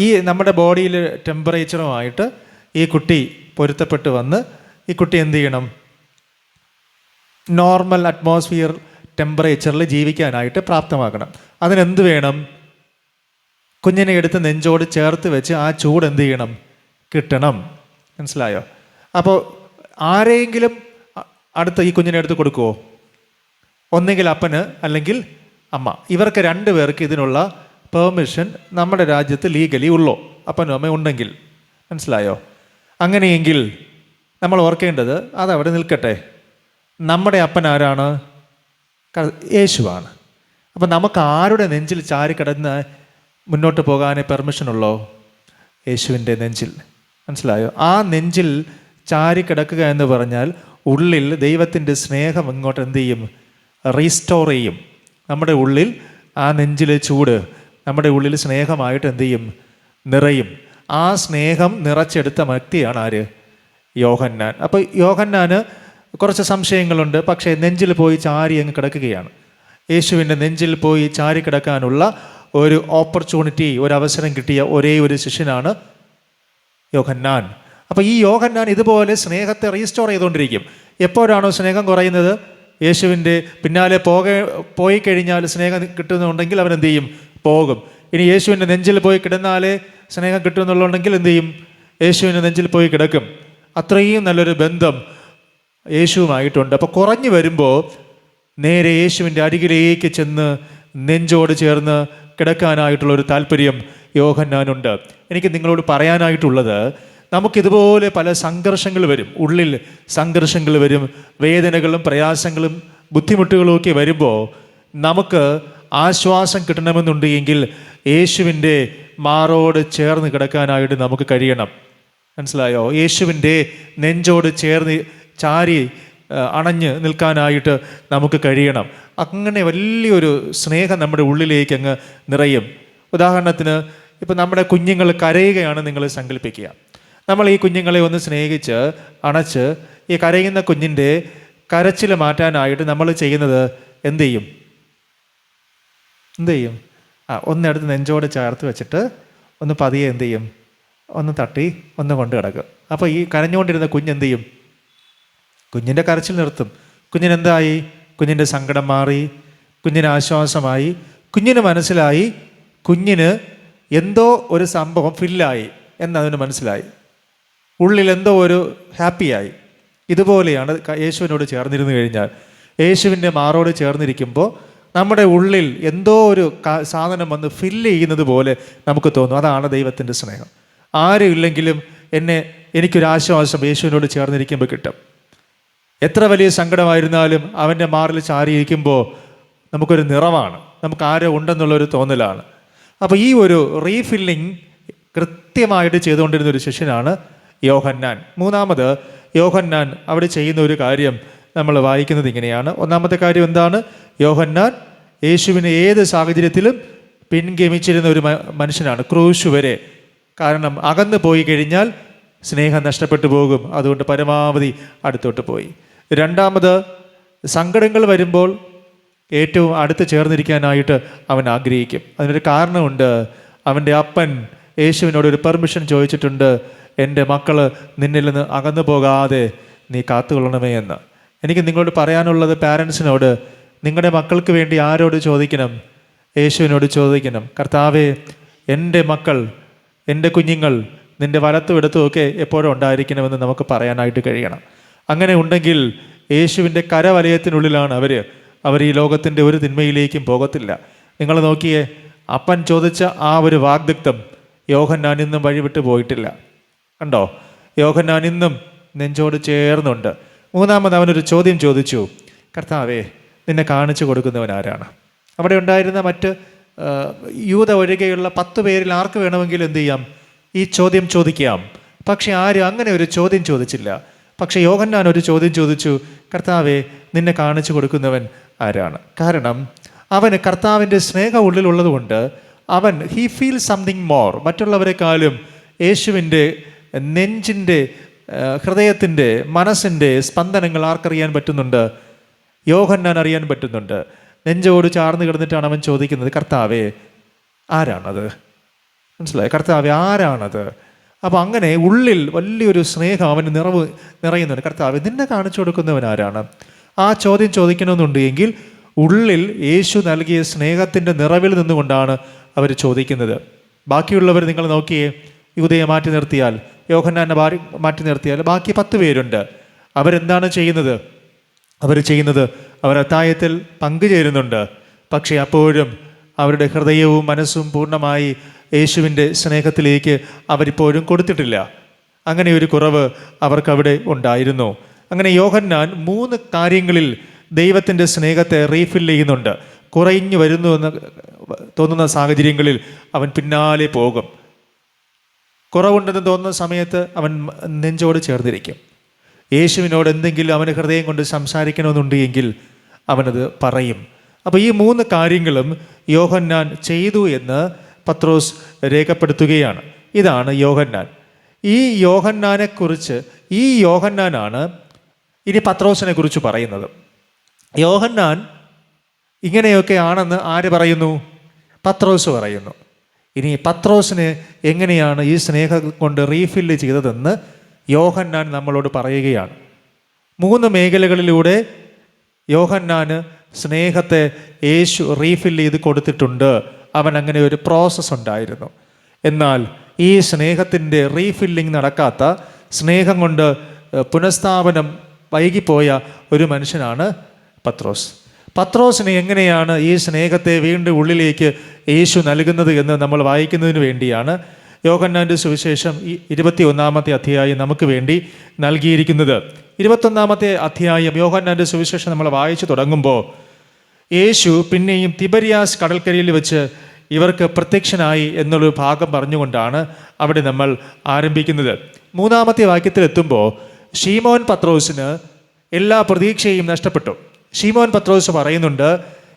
ഈ നമ്മുടെ ബോഡിയിൽ ടെമ്പറേച്ചറുമായിട്ട് ഈ കുട്ടി പൊരുത്തപ്പെട്ട് വന്ന് ഈ കുട്ടി എന്ത് ചെയ്യണം? നോർമൽ അറ്റ്മോസ്ഫിയർ ടെമ്പറേച്ചറിൽ ജീവിക്കാനായിട്ട് പ്രാപ്തമാക്കണം. അതിനെന്ത് വേണം? കുഞ്ഞിനെ എടുത്ത് നെഞ്ചോട് ചേർത്ത് വെച്ച് ആ ചൂട് എന്ത് ചെയ്യണം? കിട്ടണം. മനസ്സിലായോ? അപ്പോൾ ആരെങ്കിലും അടുത്ത് ഈ കുഞ്ഞിനെ എടുത്ത് കൊടുക്കുമോ? ഒന്നുകിൽ അപ്പന് അല്ലെങ്കിൽ അമ്മ. ഇവർക്ക് രണ്ടുപേർക്ക് ഇതിനുള്ള പെർമിഷൻ നമ്മുടെ രാജ്യത്ത് ലീഗലി ഉള്ളോ? അപ്പനും അമ്മ ഉണ്ടെങ്കിൽ. മനസ്സിലായോ? അങ്ങനെയെങ്കിൽ നമ്മൾ ഓർക്കേണ്ടത് അതവിടെ നിൽക്കട്ടെ. നമ്മുടെ അപ്പൻ ആരാണ്? യേശുവാണ്. അപ്പം നമുക്ക് ആരുടെ നെഞ്ചിൽ ചാരി കിടന്ന് മുന്നോട്ട് പോകാനേ പെർമിഷനുള്ളോ? യേശുവിൻ്റെ നെഞ്ചിൽ. മനസ്സിലായോ? ആ നെഞ്ചിൽ ചാരി കിടക്കുക എന്ന് പറഞ്ഞാൽ ഉള്ളിൽ ദൈവത്തിൻ്റെ സ്നേഹം ഇങ്ങോട്ട് എന്ത് ചെയ്യും? റീസ്റ്റോർ ചെയ്യും. നമ്മുടെ ഉള്ളിൽ ആ നെഞ്ചിലെ ചൂട് നമ്മുടെ ഉള്ളിൽ സ്നേഹമായിട്ട് എന്ത് ചെയ്യും? നിറയും. ആ സ്നേഹം നിറച്ചെടുത്ത വ്യക്തിയാണ് ആര്? യോഹന്നാൻ. അപ്പോൾ യോഹന്നാന് കുറച്ച് സംശയങ്ങളുണ്ട്. പക്ഷേ നെഞ്ചിൽ പോയി ചാരി അങ്ങ് കിടക്കുകയാണ്. യേശുവിൻ്റെ നെഞ്ചിൽ പോയി ചാരി കിടക്കാനുള്ള ഒരു ഓപ്പർച്യൂണിറ്റി, ഒരു അവസരം കിട്ടിയ ഒരേ ഒരു ശിഷ്യനാണ് യോഹന്നാൻ. അപ്പോൾ ഈ യോഹന്നാൻ ഇതുപോലെ സ്നേഹത്തെ റീസ്റ്റോർ ചെയ്തുകൊണ്ടിരിക്കും. എപ്പോഴാണോ സ്നേഹം കുറയുന്നത്? യേശുവിൻ്റെ പിന്നാലെ പോയി കഴിഞ്ഞാൽ സ്നേഹം കിട്ടുന്നുണ്ടെങ്കിൽ അവൻ എന്ത് ചെയ്യും? പോകും. ഇനി യേശുവിൻ്റെ നെഞ്ചിൽ പോയി കിടന്നാലേ സ്നേഹം കിട്ടുമെന്നുണ്ടെങ്കിൽ എന്ത് ചെയ്യും? യേശുവിൻ്റെ നെഞ്ചിൽ പോയി കിടക്കും. അത്രയും നല്ലൊരു ബന്ധം യേശുവുമായിട്ടുണ്ട്. അപ്പോൾ കുറഞ്ഞു വരുമ്പോൾ നേരെ യേശുവിൻ്റെ അരികിലേക്ക് ചെന്ന് നെഞ്ചോട് ചേർന്ന് കിടക്കാനായിട്ടുള്ളൊരു താല്പര്യം യോഹന്നാനുണ്ട്. എനിക്ക് നിങ്ങളോട് പറയാനായിട്ടുള്ളത്, നമുക്കിതുപോലെ പല സംഘർഷങ്ങൾ വരും, ഉള്ളിൽ സംഘർഷങ്ങൾ വരും, വേദനകളും പ്രയാസങ്ങളും ബുദ്ധിമുട്ടുകളും ഒക്കെ വരുമ്പോൾ നമുക്ക് ആശ്വാസം കിട്ടണമെന്നുണ്ടെങ്കിൽ യേശുവിൻ്റെ മാറോട് ചേർന്ന് കിടക്കാനായിട്ട് നമുക്ക് കഴിയണം. മനസ്സിലായോ? യേശുവിൻ്റെ നെഞ്ചോട് ചേർന്ന് ചാരി അണഞ്ഞ് നിൽക്കാനായിട്ട് നമുക്ക് കഴിയണം. അങ്ങനെ വലിയൊരു സ്നേഹം നമ്മുടെ ഉള്ളിലേക്ക് അങ്ങ് നിറയും. ഉദാഹരണത്തിന് ഇപ്പം നമ്മുടെ കുഞ്ഞുങ്ങൾ കരയുകയാണ് നിങ്ങൾ സങ്കല്പിക്കുക. നമ്മൾ ഈ കുഞ്ഞുങ്ങളെ ഒന്ന് സ്നേഹിച്ച് അണച്ച് ഈ കരയുന്ന കുഞ്ഞിൻ്റെ കരച്ചിൽ മാറ്റാനായിട്ട് നമ്മൾ ചെയ്യുന്നത് എന്ത് ചെയ്യും? ഒന്നെടുത്ത് നെഞ്ചോട് ചേർത്ത് വെച്ചിട്ട് ഒന്ന് പതിയെ എന്ത് ചെയ്യും? ഒന്ന് തട്ടി ഒന്ന് കൊണ്ട് കിടക്കും. അപ്പോൾ ഈ കരഞ്ഞുകൊണ്ടിരുന്ന കുഞ്ഞെന്ത് ചെയ്യും? കുഞ്ഞിൻ്റെ കരച്ചിൽ നിർത്തും. കുഞ്ഞിനെന്തായി? കുഞ്ഞിൻ്റെ സങ്കടം മാറി, കുഞ്ഞിന് ആശ്വാസമായി, കുഞ്ഞിന് മനസ്സിലായി കുഞ്ഞിന് എന്തോ ഒരു സംഭവം ഫില്ലായി എന്നതിന് മനസ്സിലായി, ഉള്ളിൽ എന്തോ ഒരു ഹാപ്പിയായി. ഇതുപോലെയാണ് യേശുവിനോട് ചേർന്നിരുന്നു കഴിഞ്ഞാൽ, യേശുവിൻ്റെ മാറോട് ചേർന്നിരിക്കുമ്പോൾ നമ്മുടെ ഉള്ളിൽ എന്തോ ഒരു സാധനം വന്ന് ഫില്ല് ചെയ്യുന്നത് പോലെ നമുക്ക് തോന്നും. അതാണ് ദൈവത്തിൻ്റെ സ്നേഹം. ആരും ഇല്ലെങ്കിലും എനിക്കൊരാശ്വാസം യേശുവിനോട് ചേർന്നിരിക്കുമ്പോൾ കിട്ടും. എത്ര വലിയ സങ്കടമായിരുന്നാലും അവൻ്റെ മാറിൽ ചാരിയിരിക്കുമ്പോൾ നമുക്കൊരു നിറവാണ്, നമുക്ക് ആരോ ഉണ്ടെന്നുള്ളൊരു തോന്നലാണ്. അപ്പോൾ ഈ ഒരു റീഫില്ലിങ് കൃത്യമായിട്ട് ചെയ്തുകൊണ്ടിരുന്ന ഒരു ശിഷ്യനാണ് യോഹന്നാൻ. മൂന്നാമത് യോഹന്നാൻ അവിടെ ചെയ്യുന്ന ഒരു കാര്യം നമ്മൾ വായിക്കുന്നത് ഇങ്ങനെയാണ്. ഒന്നാമത്തെ കാര്യം എന്താണ്? യോഹന്നാൻ യേശുവിനെ ഏത് സാഹചര്യത്തിലും പിൻഗമിച്ചിരുന്ന ഒരു മനുഷ്യനാണ്, ക്രൂശ് വരെ. കാരണം അകന്നു പോയി കഴിഞ്ഞാൽ സ്നേഹം നഷ്ടപ്പെട്ടു പോകും. അതുകൊണ്ട് പരമാവധി അടുത്തോട്ട് പോയി. രണ്ടാമത്, സങ്കടങ്ങൾ വരുമ്പോൾ ഏറ്റവും അടുത്ത് ചേർന്നിരിക്കാനായിട്ട് അവൻ ആഗ്രഹിക്കും. അതിനൊരു കാരണമുണ്ട്. അവൻ്റെ അപ്പൻ യേശുവിനോട് ഒരു പെർമിഷൻ ചോദിച്ചിട്ടുണ്ട്, എൻ്റെ മക്കൾ നിന്നിൽ നിന്ന് അകന്നു പോകാതെ നീ കാത്തുകൊള്ളണമേ എന്ന്. എനിക്ക് നിങ്ങളോട് പറയാനുള്ളത്, പാരൻസിനോട്, നിങ്ങളുടെ മക്കൾക്ക് വേണ്ടി ആരോട് ചോദിക്കണം? യേശുവിനോട് ചോദിക്കണം. കർത്താവേ, എൻ്റെ മക്കൾ, എൻ്റെ കുഞ്ഞുങ്ങൾ നിൻ്റെ വലത്തും ഇടത്തും ഒക്കെ എപ്പോഴും ഉണ്ടായിരിക്കണമെന്ന് നമുക്ക് പറയാനായിട്ട് കഴിയണം. അങ്ങനെ ഉണ്ടെങ്കിൽ യേശുവിൻ്റെ കരവലയത്തിനുള്ളിലാണ് അവർ ഈ ലോകത്തിൻ്റെ ഒരു തിന്മയിലേക്കും പോകത്തില്ല. നിങ്ങൾ നോക്കിയേ, അപ്പൻ ചോദിച്ച ആ ഒരു വാഗ്ദത്തം യോഹന്നാൻ ഇന്നും വഴിവിട്ട് പോയിട്ടില്ല. കണ്ടോ? യോഹന്നാൻ ഇന്നും നെഞ്ചോട് ചേർന്നുണ്ട്. മൂന്നാമത് അവനൊരു ചോദ്യം ചോദിച്ചു, കർത്താവേ, നിന്നെ കാണിച്ചു കൊടുക്കുന്നവൻ ആരാണ്? അവിടെ ഉണ്ടായിരുന്ന മറ്റ് യൂത ഒഴികെയുള്ള 10 പേരിൽ ആർക്ക് വേണമെങ്കിലും എന്ത് ചെയ്യാം, ഈ ചോദ്യം ചോദിക്കാം. പക്ഷെ ആരും അങ്ങനെ ഒരു ചോദ്യം ചോദിച്ചില്ല. പക്ഷെ യോഹന്നാൻ ഒരു ചോദ്യം ചോദിച്ചു, കർത്താവേ, നിന്നെ കാണിച്ചു കൊടുക്കുന്നവൻ ആരാണ്? കാരണം അവന് കർത്താവിൻ്റെ സ്നേഹം ഉള്ളിലുള്ളത് കൊണ്ട് ഹീ ഫീൽ സംതിങ് മോർ. മറ്റുള്ളവരെക്കാളും യേശുവിൻ്റെ നെഞ്ചിൻ്റെ, ഹൃദയത്തിൻ്റെ, മനസ്സിൻ്റെ സ്പന്ദനങ്ങൾ ആർക്കറിയാൻ പറ്റുന്നുണ്ട്? യോഹന്നാൻ അറിയാൻ പറ്റുന്നുണ്ട്. നെഞ്ചോട് ചാർന്ന് കിടന്നിട്ടാണ് അവൻ ചോദിക്കുന്നത്, കർത്താവേ, ആരാണത്? മനസ്സിലായി? കർത്താവേ, ആരാണത്? അപ്പോൾ അങ്ങനെ ഉള്ളിൽ വലിയൊരു സ്നേഹം അവന് നിറയുന്നുണ്ട്. കർത്താവേ, നിന്നെ കാണിച്ചു കൊടുക്കുന്നവൻ ആരാണ്? ആ ചോദ്യം ചോദിക്കണമെന്നുണ്ട് എങ്കിൽ ഉള്ളിൽ യേശു നൽകിയ സ്നേഹത്തിൻ്റെ നിറവിൽ നിന്നുകൊണ്ടാണ് അവർ ചോദിക്കുന്നത്. ബാക്കിയുള്ളവർ നിങ്ങൾ നോക്കിയേ, യൂദയെ മാറ്റി നിർത്തിയാൽ, യോഹന്നാനെ മാറ്റി നിർത്തിയാൽ ബാക്കി 10 പേരുണ്ട്. അവരെന്താണ് ചെയ്യുന്നത്? അവർ അത്താഴത്തിൽ പങ്കുചേരുന്നുണ്ട്. പക്ഷേ അപ്പോഴും അവരുടെ ഹൃദയവും മനസ്സും പൂർണ്ണമായി യേശുവിൻ്റെ സ്നേഹത്തിലേക്ക് അവരിപ്പോഴും കൊടുത്തിട്ടില്ല. അങ്ങനെ ഒരു കുറവ് അവർക്കവിടെ ഉണ്ടായിരുന്നു. അങ്ങനെ യോഹന്നാൻ 3 കാര്യങ്ങളിൽ ദൈവത്തിൻ്റെ സ്നേഹത്തെ റീഫിൽ ചെയ്യുന്നുണ്ട്. കുറഞ്ഞു വരുന്നു എന്ന് തോന്നുന്ന സാഹചര്യങ്ങളിൽ അവൻ പിന്നാലെ പോകും. കുറവുണ്ടെന്ന് തോന്നുന്ന സമയത്ത് അവൻ നെഞ്ചോട് ചേർന്നിരിക്കും. യേശുവിനോട് എന്തെങ്കിലും അവന് ഹൃദയം കൊണ്ട് സംസാരിക്കണമെന്നുണ്ട് എങ്കിൽ അവനത് പറയും. അപ്പോൾ ഈ 3 കാര്യങ്ങളും യോഹന്നാൻ ചെയ്തു എന്ന് പത്രോസ് രേഖപ്പെടുത്തുകയാണ്. ഇതാണ് യോഹന്നാൻ. ഈ യോഹന്നാനാണ് ഇനി പത്രോസിനെ കുറിച്ച് പറയുന്നത്. യോഹന്നാൻ ഇങ്ങനെയൊക്കെ ആണെന്ന് ആര് പറയുന്നു? പത്രോസ് പറയുന്നു. ഇനി പത്രോസിന് എങ്ങനെയാണ് ഈ സ്നേഹം കൊണ്ട് റീഫില്ല് ചെയ്തതെന്ന് യോഹന്നാൻ നമ്മളോട് പറയുകയാണ്. 3 മേഖലകളിലൂടെ യോഹന്നാന് സ്നേഹത്തെ യേശു റീഫില്ല് ചെയ്ത് കൊടുത്തിട്ടുണ്ട്. അവൻ അങ്ങനെ ഒരു പ്രോസസ്സ് ഉണ്ടായിരുന്നു. എന്നാൽ ഈ സ്നേഹത്തിൻ്റെ റീഫില്ലിങ് നടക്കാത്ത, സ്നേഹം കൊണ്ട് പുനഃസ്ഥാപനം വൈകിപ്പോയ ഒരു മനുഷ്യനാണ് പത്രോസ്. പത്രോസിന് എങ്ങനെയാണ് ഈ സ്നേഹത്തെ വീണ്ടും ഉള്ളിലേക്ക് യേശു നൽകുന്നത് എന്ന് നമ്മൾ വായിക്കുന്നതിന് വേണ്ടിയാണ് യോഹന്നാൻ്റെ സുവിശേഷം 21-ാമത്തെ അധ്യായം നമുക്ക് വേണ്ടി നൽകിയിരിക്കുന്നത്. 21-ാമത്തെ അധ്യായം യോഹന്നാൻ്റെ സുവിശേഷം നമ്മൾ വായിച്ചു തുടങ്ങുമ്പോൾ യേശു പിന്നെയും തിബരിയാസ് കടൽക്കരയിൽ വെച്ച് ഇവർക്ക് പ്രത്യക്ഷനായി എന്നൊരു ഭാഗം പറഞ്ഞുകൊണ്ടാണ് അവിടെ നമ്മൾ ആരംഭിക്കുന്നത്. 3-ാമത്തെ വാക്യത്തിലെത്തുമ്പോൾ ശീമോൻ പത്രോസിന് എല്ലാ പ്രതീക്ഷയും നഷ്ടപ്പെട്ടു. ശീമോൻ പത്രോസ് പറയുന്നുണ്ട്,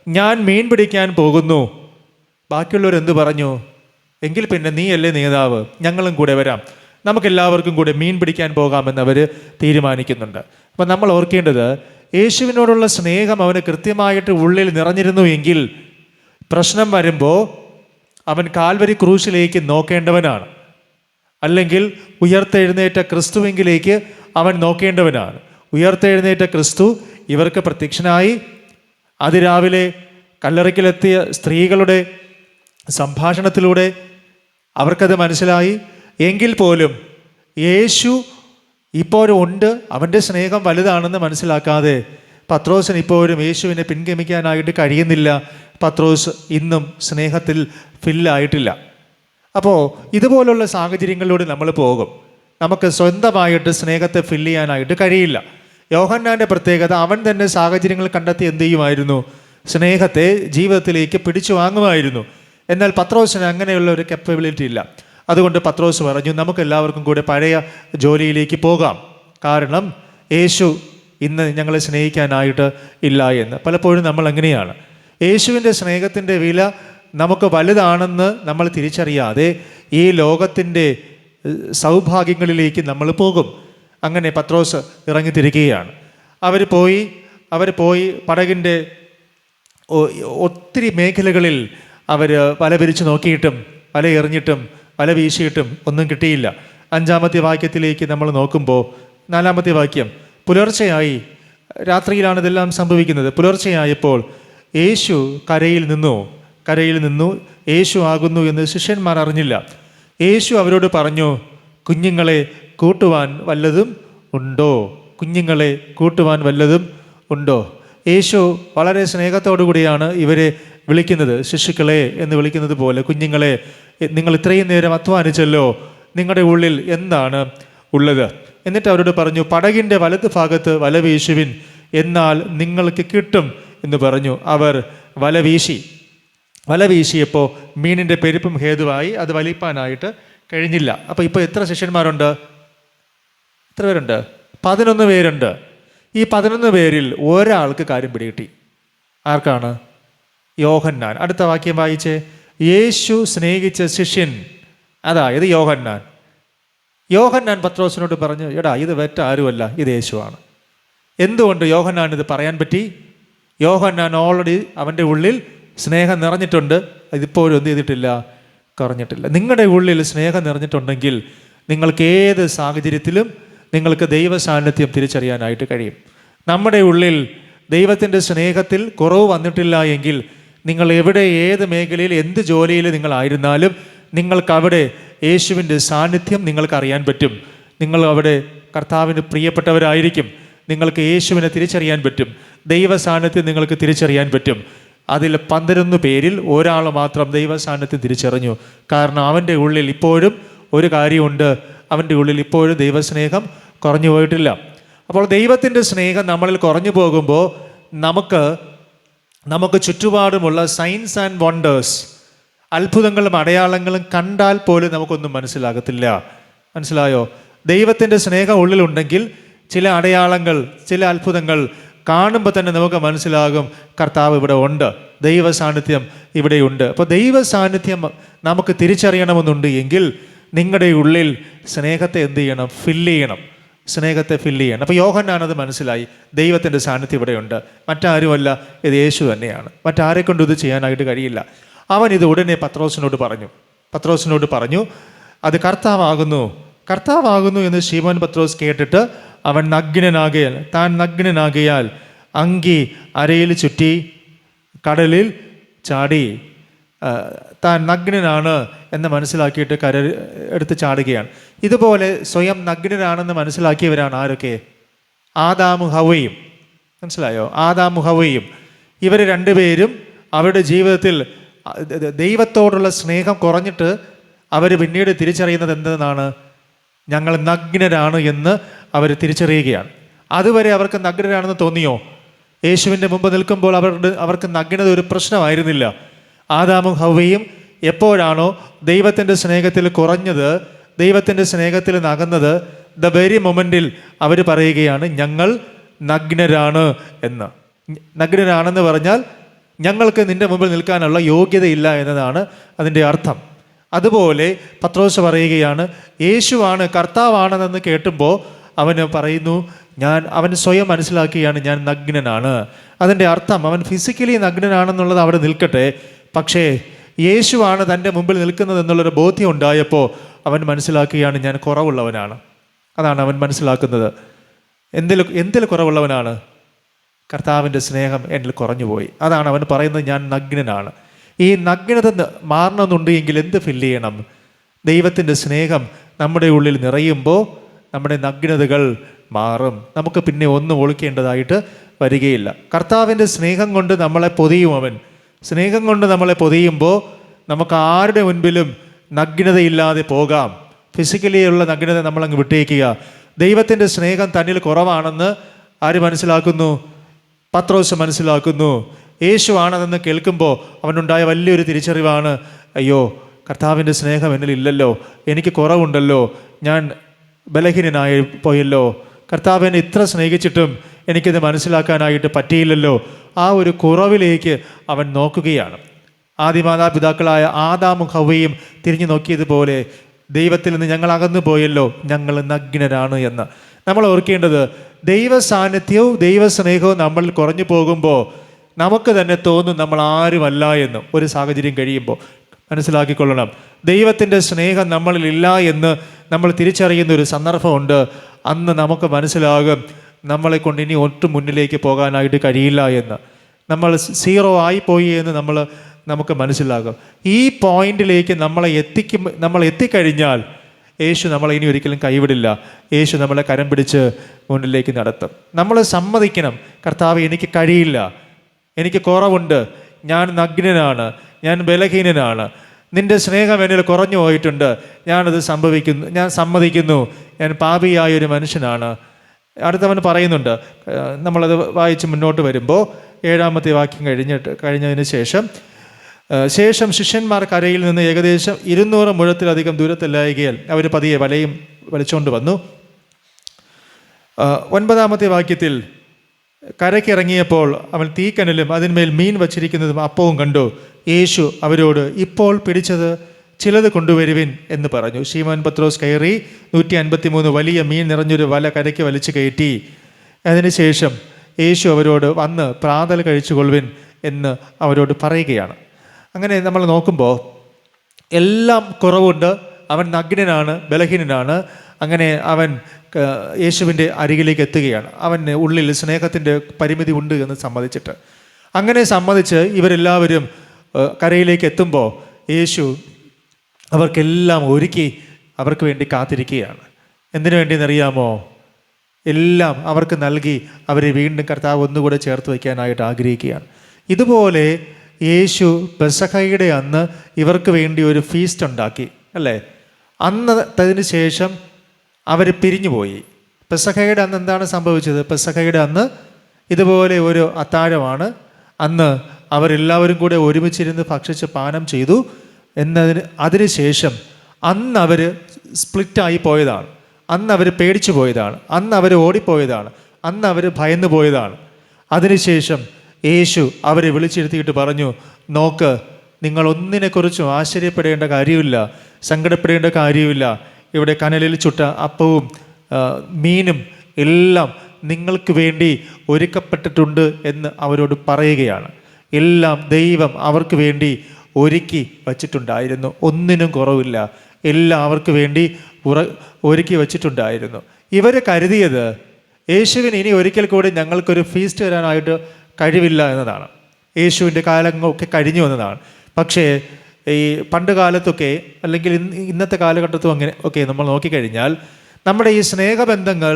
ഞാൻ മീൻ പിടിക്കാൻ പോകുന്നു. ബാക്കിയുള്ളവർ എന്തു പറഞ്ഞു? എങ്കിൽ പിന്നെ നീയല്ലേ നേതാവ്, ഞങ്ങളും കൂടെ വരാം, നമുക്കെല്ലാവർക്കും കൂടെ മീൻ പിടിക്കാൻ പോകാമെന്ന് അവർ തീരുമാനിക്കുന്നുണ്ട്. അപ്പം നമ്മൾ ഓർക്കേണ്ടത്, യേശുവിനോടുള്ള സ്നേഹം അവന് കൃത്യമായിട്ട് ഉള്ളിൽ നിറഞ്ഞിരുന്നു എങ്കിൽ പ്രശ്നം വരുമ്പോൾ അവൻ കാൽവരി ക്രൂശിലേക്ക് നോക്കേണ്ടവനാണ്. അല്ലെങ്കിൽ ഉയർത്തെഴുന്നേറ്റ ക്രിസ്തുവിങ്കിലേക്ക് അവൻ നോക്കേണ്ടവനാണ്. ഉയർത്തെഴുന്നേറ്റ ക്രിസ്തു ഇവർക്ക് പ്രത്യക്ഷനായി. അതിരാവിലെ കല്ലറയ്ക്കലെത്തിയ സ്ത്രീകളുടെ സംഭാഷണത്തിലൂടെ അവർക്കത് മനസ്സിലായി. എങ്കിൽ പോലും യേശു ഇപ്പോഴും ഉണ്ട്, അവൻ്റെ സ്നേഹം വലുതാണെന്ന് മനസ്സിലാക്കാതെ പത്രോസിന് ഇപ്പോഴും യേശുവിനെ പിൻഗമിക്കാനായിട്ട് കഴിയുന്നില്ല. പത്രോസ് ഇന്നും സ്നേഹത്തിൽ ഫില്ലായിട്ടില്ല. അപ്പോൾ ഇതുപോലുള്ള സാഹചര്യങ്ങളിലൂടെ നമ്മൾ പോകും. നമുക്ക് സ്വന്തമായിട്ട് സ്നേഹത്തെ ഫില്ല് ചെയ്യാനായിട്ട് കഴിയില്ല. യോഹന്നാൻ്റെ പ്രത്യേകത, അവൻ തന്നെ സാഹചര്യങ്ങൾ കണ്ടെത്തി എന്ത് ചെയ്യുമായിരുന്നു? സ്നേഹത്തെ ജീവിതത്തിലേക്ക് പിടിച്ചു വാങ്ങുമായിരുന്നു. എന്നാൽ പത്രോസിന് അങ്ങനെയുള്ള ഒരു കപ്പബിലിറ്റി ഇല്ല. അതുകൊണ്ട് പത്രോസ് പറഞ്ഞു, നമുക്കെല്ലാവർക്കും കൂടെ പഴയ ജോലിയിലേക്ക് പോകാം, കാരണം യേശു ഇന്ന് ഞങ്ങളെ സ്നേഹിക്കാനായിട്ട് ഇല്ല എന്ന്. പലപ്പോഴും നമ്മൾ അങ്ങനെയാണ്. യേശുവിൻ്റെ സ്നേഹത്തിൻ്റെ വില നമുക്ക് വലുതാണെന്ന് നമ്മൾ തിരിച്ചറിയാതെ ഈ ലോകത്തിൻ്റെ സൗഭാഗ്യങ്ങളിലേക്ക് നമ്മൾ പോകും. അങ്ങനെ പത്രോസ് ഇറങ്ങിത്തിരിക്കുകയാണ്. അവർ പോയി പടകിൻ്റെ ഒത്തിരി മേഖലകളിൽ അവർ വല വിരിച്ച് നോക്കിയിട്ടും വല എറിഞ്ഞിട്ടും വല വീശിയിട്ടും ഒന്നും കിട്ടിയില്ല. 5-ാമത്തെ വാക്യത്തിലേക്ക് നമ്മൾ നോക്കുമ്പോൾ 4-ാമത്തെ വാക്യം, പുലർച്ചയായി, രാത്രിയിലാണ് ഇതെല്ലാം സംഭവിക്കുന്നത്. പുലർച്ചയായപ്പോൾ യേശു കരയിൽ നിന്നു യേശു ആകുന്നു എന്ന് ശിഷ്യന്മാർ അറിഞ്ഞില്ല. യേശു അവരോട് പറഞ്ഞു, കുഞ്ഞുങ്ങളെ കൂട്ടുവാൻ വല്ലതും ഉണ്ടോ? യേശു വളരെ സ്നേഹത്തോടു കൂടിയാണ് ഇവരെ വിളിക്കുന്നത്. ശിശുക്കളെ എന്ന് വിളിക്കുന്നത് പോലെ, കുഞ്ഞുങ്ങളെ, നിങ്ങൾ ഇത്രയും നേരം അധ്വാനിച്ചല്ലോ, നിങ്ങളുടെ ഉള്ളിൽ എന്താണ് ഉള്ളത്? എന്നിട്ട് അവരോട് പറഞ്ഞു, പടകിൻ്റെ വലത് ഭാഗത്ത് വല വീശുവിൻ, എന്നാൽ നിങ്ങൾക്ക് കിട്ടും എന്ന് പറഞ്ഞു. അവർ വല വീശിയപ്പോൾ മീനിൻ്റെ പെരുപ്പും ഹേതുവായി അത് വലിപ്പാനായിട്ട് കഴിഞ്ഞില്ല. അപ്പോൾ ഇപ്പോൾ എത്ര ശിഷ്യന്മാരുണ്ട്? എത്ര പേരുണ്ട്? 11 പേരുണ്ട്. ഈ 11 പേരിൽ ഒരാൾക്ക് കാര്യം പിടികിട്ടി. ആർക്കാണ്? യോഹന്നാൻ. അടുത്ത വാക്യം വായിച്ചേ. യേശു സ്നേഹിച്ച ശിഷ്യൻ, അതായത് യോഹന്നാൻ പത്രോസിനോട് പറഞ്ഞു, എടാ ഇത് ആരുമല്ല, ഇത് യേശുവാണ്. എന്തുകൊണ്ട് യോഹന്നാൻ ഇത് പറയാൻ പറ്റി? യോഹന്നാൻ ഓൾറെഡി അവൻ്റെ ഉള്ളിൽ സ്നേഹം നിറഞ്ഞിട്ടുണ്ട്. ഇതിപ്പോഴും എന്ത് ചെയ്തിട്ടില്ല? കുറഞ്ഞിട്ടില്ല. നിങ്ങളുടെ ഉള്ളിൽ സ്നേഹം നിറഞ്ഞിട്ടുണ്ടെങ്കിൽ നിങ്ങൾക്ക് ഏത് സാഹചര്യത്തിലും നിങ്ങൾക്ക് ദൈവ സാന്നിധ്യം തിരിച്ചറിയാനായിട്ട് കഴിയും. നമ്മുടെ ഉള്ളിൽ ദൈവത്തിൻ്റെ സ്നേഹത്തിൽ കുറവ് വന്നിട്ടില്ല എങ്കിൽ നിങ്ങൾ എവിടെ, ഏത് മേഖലയിൽ, എന്ത് ജോലിയിൽ നിങ്ങളായിരുന്നാലും നിങ്ങൾക്കവിടെ യേശുവിൻ്റെ സാന്നിധ്യം നിങ്ങൾക്ക് അറിയാൻ പറ്റും. നിങ്ങൾ അവിടെ കർത്താവിന് പ്രിയപ്പെട്ടവരായിരിക്കും. നിങ്ങൾക്ക് യേശുവിനെ തിരിച്ചറിയാൻ പറ്റും. ദൈവ സാന്നിധ്യം നിങ്ങൾക്ക് തിരിച്ചറിയാൻ പറ്റും. അതിൽ 11 പേരിൽ ഒരാൾ മാത്രം ദൈവ സാന്നിധ്യം തിരിച്ചറിഞ്ഞു. കാരണം അവൻ്റെ ഉള്ളിൽ ഇപ്പോഴും ഒരു കാര്യമുണ്ട്, അവൻ്റെ ഉള്ളിൽ ഇപ്പോഴും ദൈവസ്നേഹം കുറഞ്ഞു പോയിട്ടില്ല. അപ്പോൾ ദൈവത്തിൻ്റെ സ്നേഹം നമ്മളിൽ കുറഞ്ഞു പോകുമ്പോൾ നമുക്ക് ചുറ്റുപാടുമുള്ള സൈൻസ് ആൻഡ് വണ്ടേഴ്സ്, അത്ഭുതങ്ങളും അടയാളങ്ങളും കണ്ടാൽ പോലും നമുക്കൊന്നും മനസ്സിലാകത്തില്ല. മനസ്സിലായോ? ദൈവത്തിൻ്റെ സ്നേഹം ഉള്ളിലുണ്ടെങ്കിൽ ചില അടയാളങ്ങൾ, ചില അത്ഭുതങ്ങൾ കാണുമ്പോൾ തന്നെ നമുക്ക് മനസ്സിലാകും കർത്താവ് ഇവിടെ ഉണ്ട്, ദൈവ സാന്നിധ്യം ഇവിടെയുണ്ട്. അപ്പോൾ ദൈവ സാന്നിധ്യം നമുക്ക് തിരിച്ചറിയണമെന്നുണ്ട് എങ്കിൽ നിങ്ങളുടെ ഉള്ളിൽ സ്നേഹത്തെ എന്ത് ചെയ്യണം? സ്നേഹത്തെ ഫില്ല് ചെയ്യണം. അപ്പോൾ യോഹന്നാനത് മനസ്സിലായി, ദൈവത്തിൻ്റെ സാന്നിധ്യം ഇവിടെയുണ്ട്, മറ്റാരുമല്ല, ഇത് യേശു തന്നെയാണ്, മറ്റാരെ കൊണ്ടും ഇത് ചെയ്യാനായിട്ട് കഴിയില്ല. അവൻ ഇത് ഉടനെ പത്രോസിനോട് പറഞ്ഞു, അത് കർത്താവാകുന്നു എന്ന് ശീമോൻ പത്രോസ് കേട്ടിട്ട് അവൻ നഗ്നനാകയാൽ അങ്കി അരയിൽ ചുറ്റി കടലിൽ ചാടി. താൻ നഗ്നനാണ് എന്ന് മനസ്സിലാക്കിയിട്ട് എടുത്ത് ചാടുകയാണ്. ഇതുപോലെ സ്വയം നഗ്നനാണെന്ന് മനസ്സിലാക്കിയവരാണ് ആരൊക്കെ? ആദാമും ഹവ്വയും. മനസ്സിലായോ? ആദാമും ഹവ്വയും. ഇവർ രണ്ടുപേരും അവരുടെ ജീവിതത്തിൽ ദൈവത്തോടുള്ള സ്നേഹം കുറഞ്ഞിട്ട് അവർ പിന്നീട് തിരിച്ചറിയുന്നത് എന്തെന്നാണ്? ഞങ്ങൾ നഗ്നരാണ് എന്ന് അവർ തിരിച്ചറിയുകയാണ്. അതുവരെ അവർക്ക് നഗ്നരാണെന്ന് തോന്നിയോ? യേശുവിൻ്റെ മുമ്പ് നിൽക്കുമ്പോൾ അവർക്ക് നഗ്നത ഒരു പ്രശ്നമായിരുന്നില്ല. ആദാമും ഹവ്വയും എപ്പോഴാണോ ദൈവത്തിൻ്റെ സ്നേഹത്തിൽ കുറഞ്ഞത്, ദൈവത്തിൻ്റെ സ്നേഹത്തിൽ നകന്നത്, ദ വെരി മൊമെൻറ്റിൽ അവർ പറയുകയാണ് ഞങ്ങൾ നഗ്നരാണ് എന്ന്. നഗ്നരാണെന്ന് പറഞ്ഞാൽ ഞങ്ങൾക്ക് നിൻ്റെ മുമ്പിൽ നിൽക്കാനുള്ള യോഗ്യതയില്ല എന്നതാണ് അതിൻ്റെ അർത്ഥം. അതുപോലെ പത്രോസ് പറയുകയാണ് യേശുവാണ്, കർത്താവാണെന്ന് കേട്ടുമ്പോൾ അവന് പറയുന്നു, അവൻ സ്വയം മനസ്സിലാക്കുകയാണ് ഞാൻ നഗ്നനാണ്. അതിൻ്റെ അർത്ഥം അവൻ ഫിസിക്കലി നഗ്നനാണെന്നുള്ളത് അവിടെ നിൽക്കട്ടെ, പക്ഷേ യേശുവാണ് തൻ്റെ മുമ്പിൽ നിൽക്കുന്നത് എന്നുള്ളൊരു ബോധ്യം ഉണ്ടായപ്പോൾ അവൻ മനസ്സിലാക്കുകയാണ് ഞാൻ കുറവുള്ളവനാണ്. അതാണ് അവൻ മനസ്സിലാക്കുന്നത്. എന്തിൽ കുറവുള്ളവനാണ്? കർത്താവിൻ്റെ സ്നേഹം എന്നിൽ കുറഞ്ഞുപോയി. അതാണ് അവൻ പറയുന്നത്, ഞാൻ നഗ്നനാണ്. ഈ നഗ്നത മാറണമെന്നുണ്ട് എങ്കിൽ എന്ത് ഫില്ല് ചെയ്യണം? ദൈവത്തിൻ്റെ സ്നേഹം നമ്മുടെ ഉള്ളിൽ നിറയുമ്പോൾ നമ്മുടെ നഗ്നതകൾ മാറും. നമുക്ക് പിന്നെ ഒന്നും ഒളിക്കേണ്ടതായിട്ട് വരികയില്ല. കർത്താവിൻ്റെ സ്നേഹം കൊണ്ട് നമ്മളെ പൊതിയും. സ്നേഹം കൊണ്ട് നമ്മളെ പൊതിയുമ്പോൾ നമുക്ക് ആരുടെ മുൻപിലും നഗ്നതയില്ലാതെ പോകാം. ഫിസിക്കലിയുള്ള നഗ്നത നമ്മളങ്ങ് വിട്ടേക്കുക. ദൈവത്തിൻ്റെ സ്നേഹം തന്നിൽ കുറവാണെന്ന് ആര് മനസ്സിലാക്കുന്നു? പത്രോസ് മനസ്സിലാക്കുന്നു. യേശു ആണെന്ന് കേൾക്കുമ്പോൾ അവനുണ്ടായ വലിയൊരു തിരിച്ചറിവാണ്, അയ്യോ കർത്താവിൻ്റെ സ്നേഹം എന്നിലില്ലല്ലോ, എനിക്ക് കുറവുണ്ടല്ലോ, ഞാൻ ബലഹീനനായി പോയല്ലോ, കർത്താവ് എന്നെ ഇത്ര സ്നേഹിച്ചിട്ടും എനിക്കിത് മനസ്സിലാക്കാനായിട്ട് പറ്റിയില്ലല്ലോ. ആ ഒരു കുറവിലേക്ക് അവൻ നോക്കുകയാണ്. ആദിമാതാപിതാക്കളായ ആദാമും ഹവ്വയും തിരിഞ്ഞു നോക്കിയതുപോലെ ദൈവത്തിൽ നിന്ന് ഞങ്ങൾ അകന്നു പോയല്ലോ, ഞങ്ങൾ നഗ്നരാണ് എന്ന്. നമ്മൾ ഓർക്കേണ്ടത്, ദൈവ സാന്നിധ്യവും ദൈവസ്നേഹവും നമ്മളിൽ കുറഞ്ഞു പോകുമ്പോൾ നമുക്ക് തന്നെ തോന്നും നമ്മൾ ആരുമല്ല എന്ന്. ഒരു സാഹചര്യം കഴിയുമ്പോൾ മനസ്സിലാക്കിക്കൊള്ളണം, ദൈവത്തിൻ്റെ സ്നേഹം നമ്മളിൽ ഇല്ല എന്ന് നമ്മൾ തിരിച്ചറിയുന്ന ഒരു സന്ദർഭമുണ്ട്. അന്ന് നമുക്ക് മനസ്സിലാകും നമ്മളെ കൊണ്ട് ഇനി ഒട്ടും മുന്നിലേക്ക് പോകാനായിട്ട് കഴിയില്ല എന്ന്. നമ്മൾ സീറോ ആയിപ്പോയി എന്ന് നമുക്ക് മനസ്സിലാകും. ഈ പോയിന്റിലേക്ക് നമ്മൾ എത്തിക്കഴിഞ്ഞാൽ യേശു നമ്മളെ ഇനി ഒരിക്കലും കൈവിടില്ല. യേശു നമ്മളെ കരം പിടിച്ച് മുന്നിലേക്ക് നടത്തും. നമ്മൾ സമ്മതിക്കണം, കർത്താവ് എനിക്ക് കഴിയില്ല, എനിക്ക് കുറവുണ്ട്, ഞാൻ നഗ്നനാണ്, ഞാൻ ബലഹീനനാണ്. നിന്റെ സ്നേഹം എന്നിൽ കുറഞ്ഞു പോയിട്ടുണ്ട്. ഞാൻ സമ്മതിക്കുന്നു, ഞാൻ പാപിയായൊരു മനുഷ്യനാണ്. അടുത്തവൻ പറയുന്നുണ്ട്, നമ്മളത് വായിച്ച് മുന്നോട്ട് വരുമ്പോൾ 7-ാമത്തെ വാക്യം കഴിഞ്ഞതിന് ശേഷം ശിഷ്യന്മാർ കരയിൽ നിന്ന് ഏകദേശം 200 മുഴത്തിലധികം ദൂരത്തിലായികയാൽ അവർ പതിയെ വലയും വലിച്ചുകൊണ്ട് വന്നു. 9-ാമത്തെ വാക്യത്തിൽ കരയ്ക്കിറങ്ങിയപ്പോൾ അവൻ തീക്കനലും അതിന്മേൽ മീൻ വച്ചിരിക്കുന്നതും അപ്പവും കണ്ടു. യേശു അവരോട്, ഇപ്പോൾ പിടിച്ചത് ചിലത് കൊണ്ടുവരുവിൻ എന്ന് പറഞ്ഞു. ശീമോൻ പത്രോസ് കയറി 153 വലിയ മീൻ നിറഞ്ഞൊരു വല കരയ്ക്ക് വലിച്ചു കയറ്റി. അതിനുശേഷം യേശു അവരോട്, വന്ന് പ്രാതൽ കഴിച്ചുകൊള്ളുവിൻ എന്ന് അവരോട് പറയുകയാണ്. അങ്ങനെ നമ്മൾ നോക്കുമ്പോൾ എല്ലാം കുറവുണ്ട്. അവൻ നഗ്നനാണ്, ബലഹീനനാണ്. അങ്ങനെ അവൻ യേശുവിൻ്റെ അരികിലേക്ക് എത്തുകയാണ്. അവന് ഉള്ളിൽ സ്നേഹത്തിൻ്റെ പരിമിതി ഉണ്ട് എന്ന് സമ്മതിച്ചിട്ട്. അങ്ങനെ സമ്മതിച്ച് ഇവരെല്ലാവരും കരയിലേക്ക് എത്തുമ്പോൾ യേശു അവർക്കെല്ലാം ഒരുക്കി അവർക്ക് വേണ്ടി കാത്തിരിക്കുകയാണ്. എന്തിനു വേണ്ടിയെന്നറിയാമോ? എല്ലാം അവർക്ക് നൽകി അവരെ വീണ്ടും കർത്താവ് ഒന്നുകൂടെ ചേർത്ത് വയ്ക്കാനായിട്ട് ആഗ്രഹിക്കുകയാണ്. ഇതുപോലെ യേശു പെസഹയുടെ അന്ന് ഇവർക്ക് വേണ്ടി ഒരു ഫീസ്റ്റ് ഉണ്ടാക്കി, അല്ലേ? അന്നതിന് ശേഷം അവർ പിരിഞ്ഞുപോയി. പെസഹയുടെ അന്ന് എന്താണ് സംഭവിച്ചത്? പെസഹയുടെ അന്ന് ഇതുപോലെ ഒരു അത്താഴമാണ്. അന്ന് അവരെല്ലാവരും കൂടെ ഒരുമിച്ചിരുന്ന് ഭക്ഷിച്ച് പാനം ചെയ്തു. അതിനുശേഷം അന്ന് അവർ സ്പ്ലിറ്റായി പോയതാണ്. അന്ന് അവർ പേടിച്ചു പോയതാണ്. അന്ന് അവർ ഓടിപ്പോയതാണ്. അന്ന് അവർ ഭയന്നു പോയതാണ്. അതിനുശേഷം യേശു അവരെ വിളിച്ചിരുത്തിയിട്ട് പറഞ്ഞു, നോക്ക്, നിങ്ങളൊന്നിനെക്കുറിച്ചും ആശ്ചര്യപ്പെടേണ്ട കാര്യമില്ല, സങ്കടപ്പെടേണ്ട കാര്യമില്ല. ഇവിടെ കനലിൽ ചുട്ട അപ്പവും മീനും എല്ലാം നിങ്ങൾക്ക് വേണ്ടി ഒരുക്കപ്പെട്ടിട്ടുണ്ട് എന്ന് അവരോട് പറയുകയാണ്. എല്ലാം ദൈവം അവർക്ക് വേണ്ടി ഒരുക്കി വച്ചിട്ടുണ്ടായിരുന്നു. ഒന്നിനും കുറവില്ല. എല്ലാം അവർക്ക് വേണ്ടി ഒരുക്കി വച്ചിട്ടുണ്ടായിരുന്നു. ഇവർ കരുതിയത് യേശുവിന് ഇനി ഒരിക്കൽ കൂടി ഞങ്ങൾക്കൊരു ഫീസ്റ്റ് വരാനായിട്ട് കഴിവില്ല എന്നതാണ്. യേശുവിൻ്റെ കാലങ്ങളൊക്കെ കഴിഞ്ഞു എന്നതാണ്. പക്ഷേ ഈ പണ്ട് കാലത്തൊക്കെ, അല്ലെങ്കിൽ ഇന്നത്തെ കാലഘട്ടത്തും അങ്ങനെ ഒക്കെ നമ്മൾ നോക്കിക്കഴിഞ്ഞാൽ നമ്മുടെ ഈ സ്നേഹബന്ധങ്ങൾ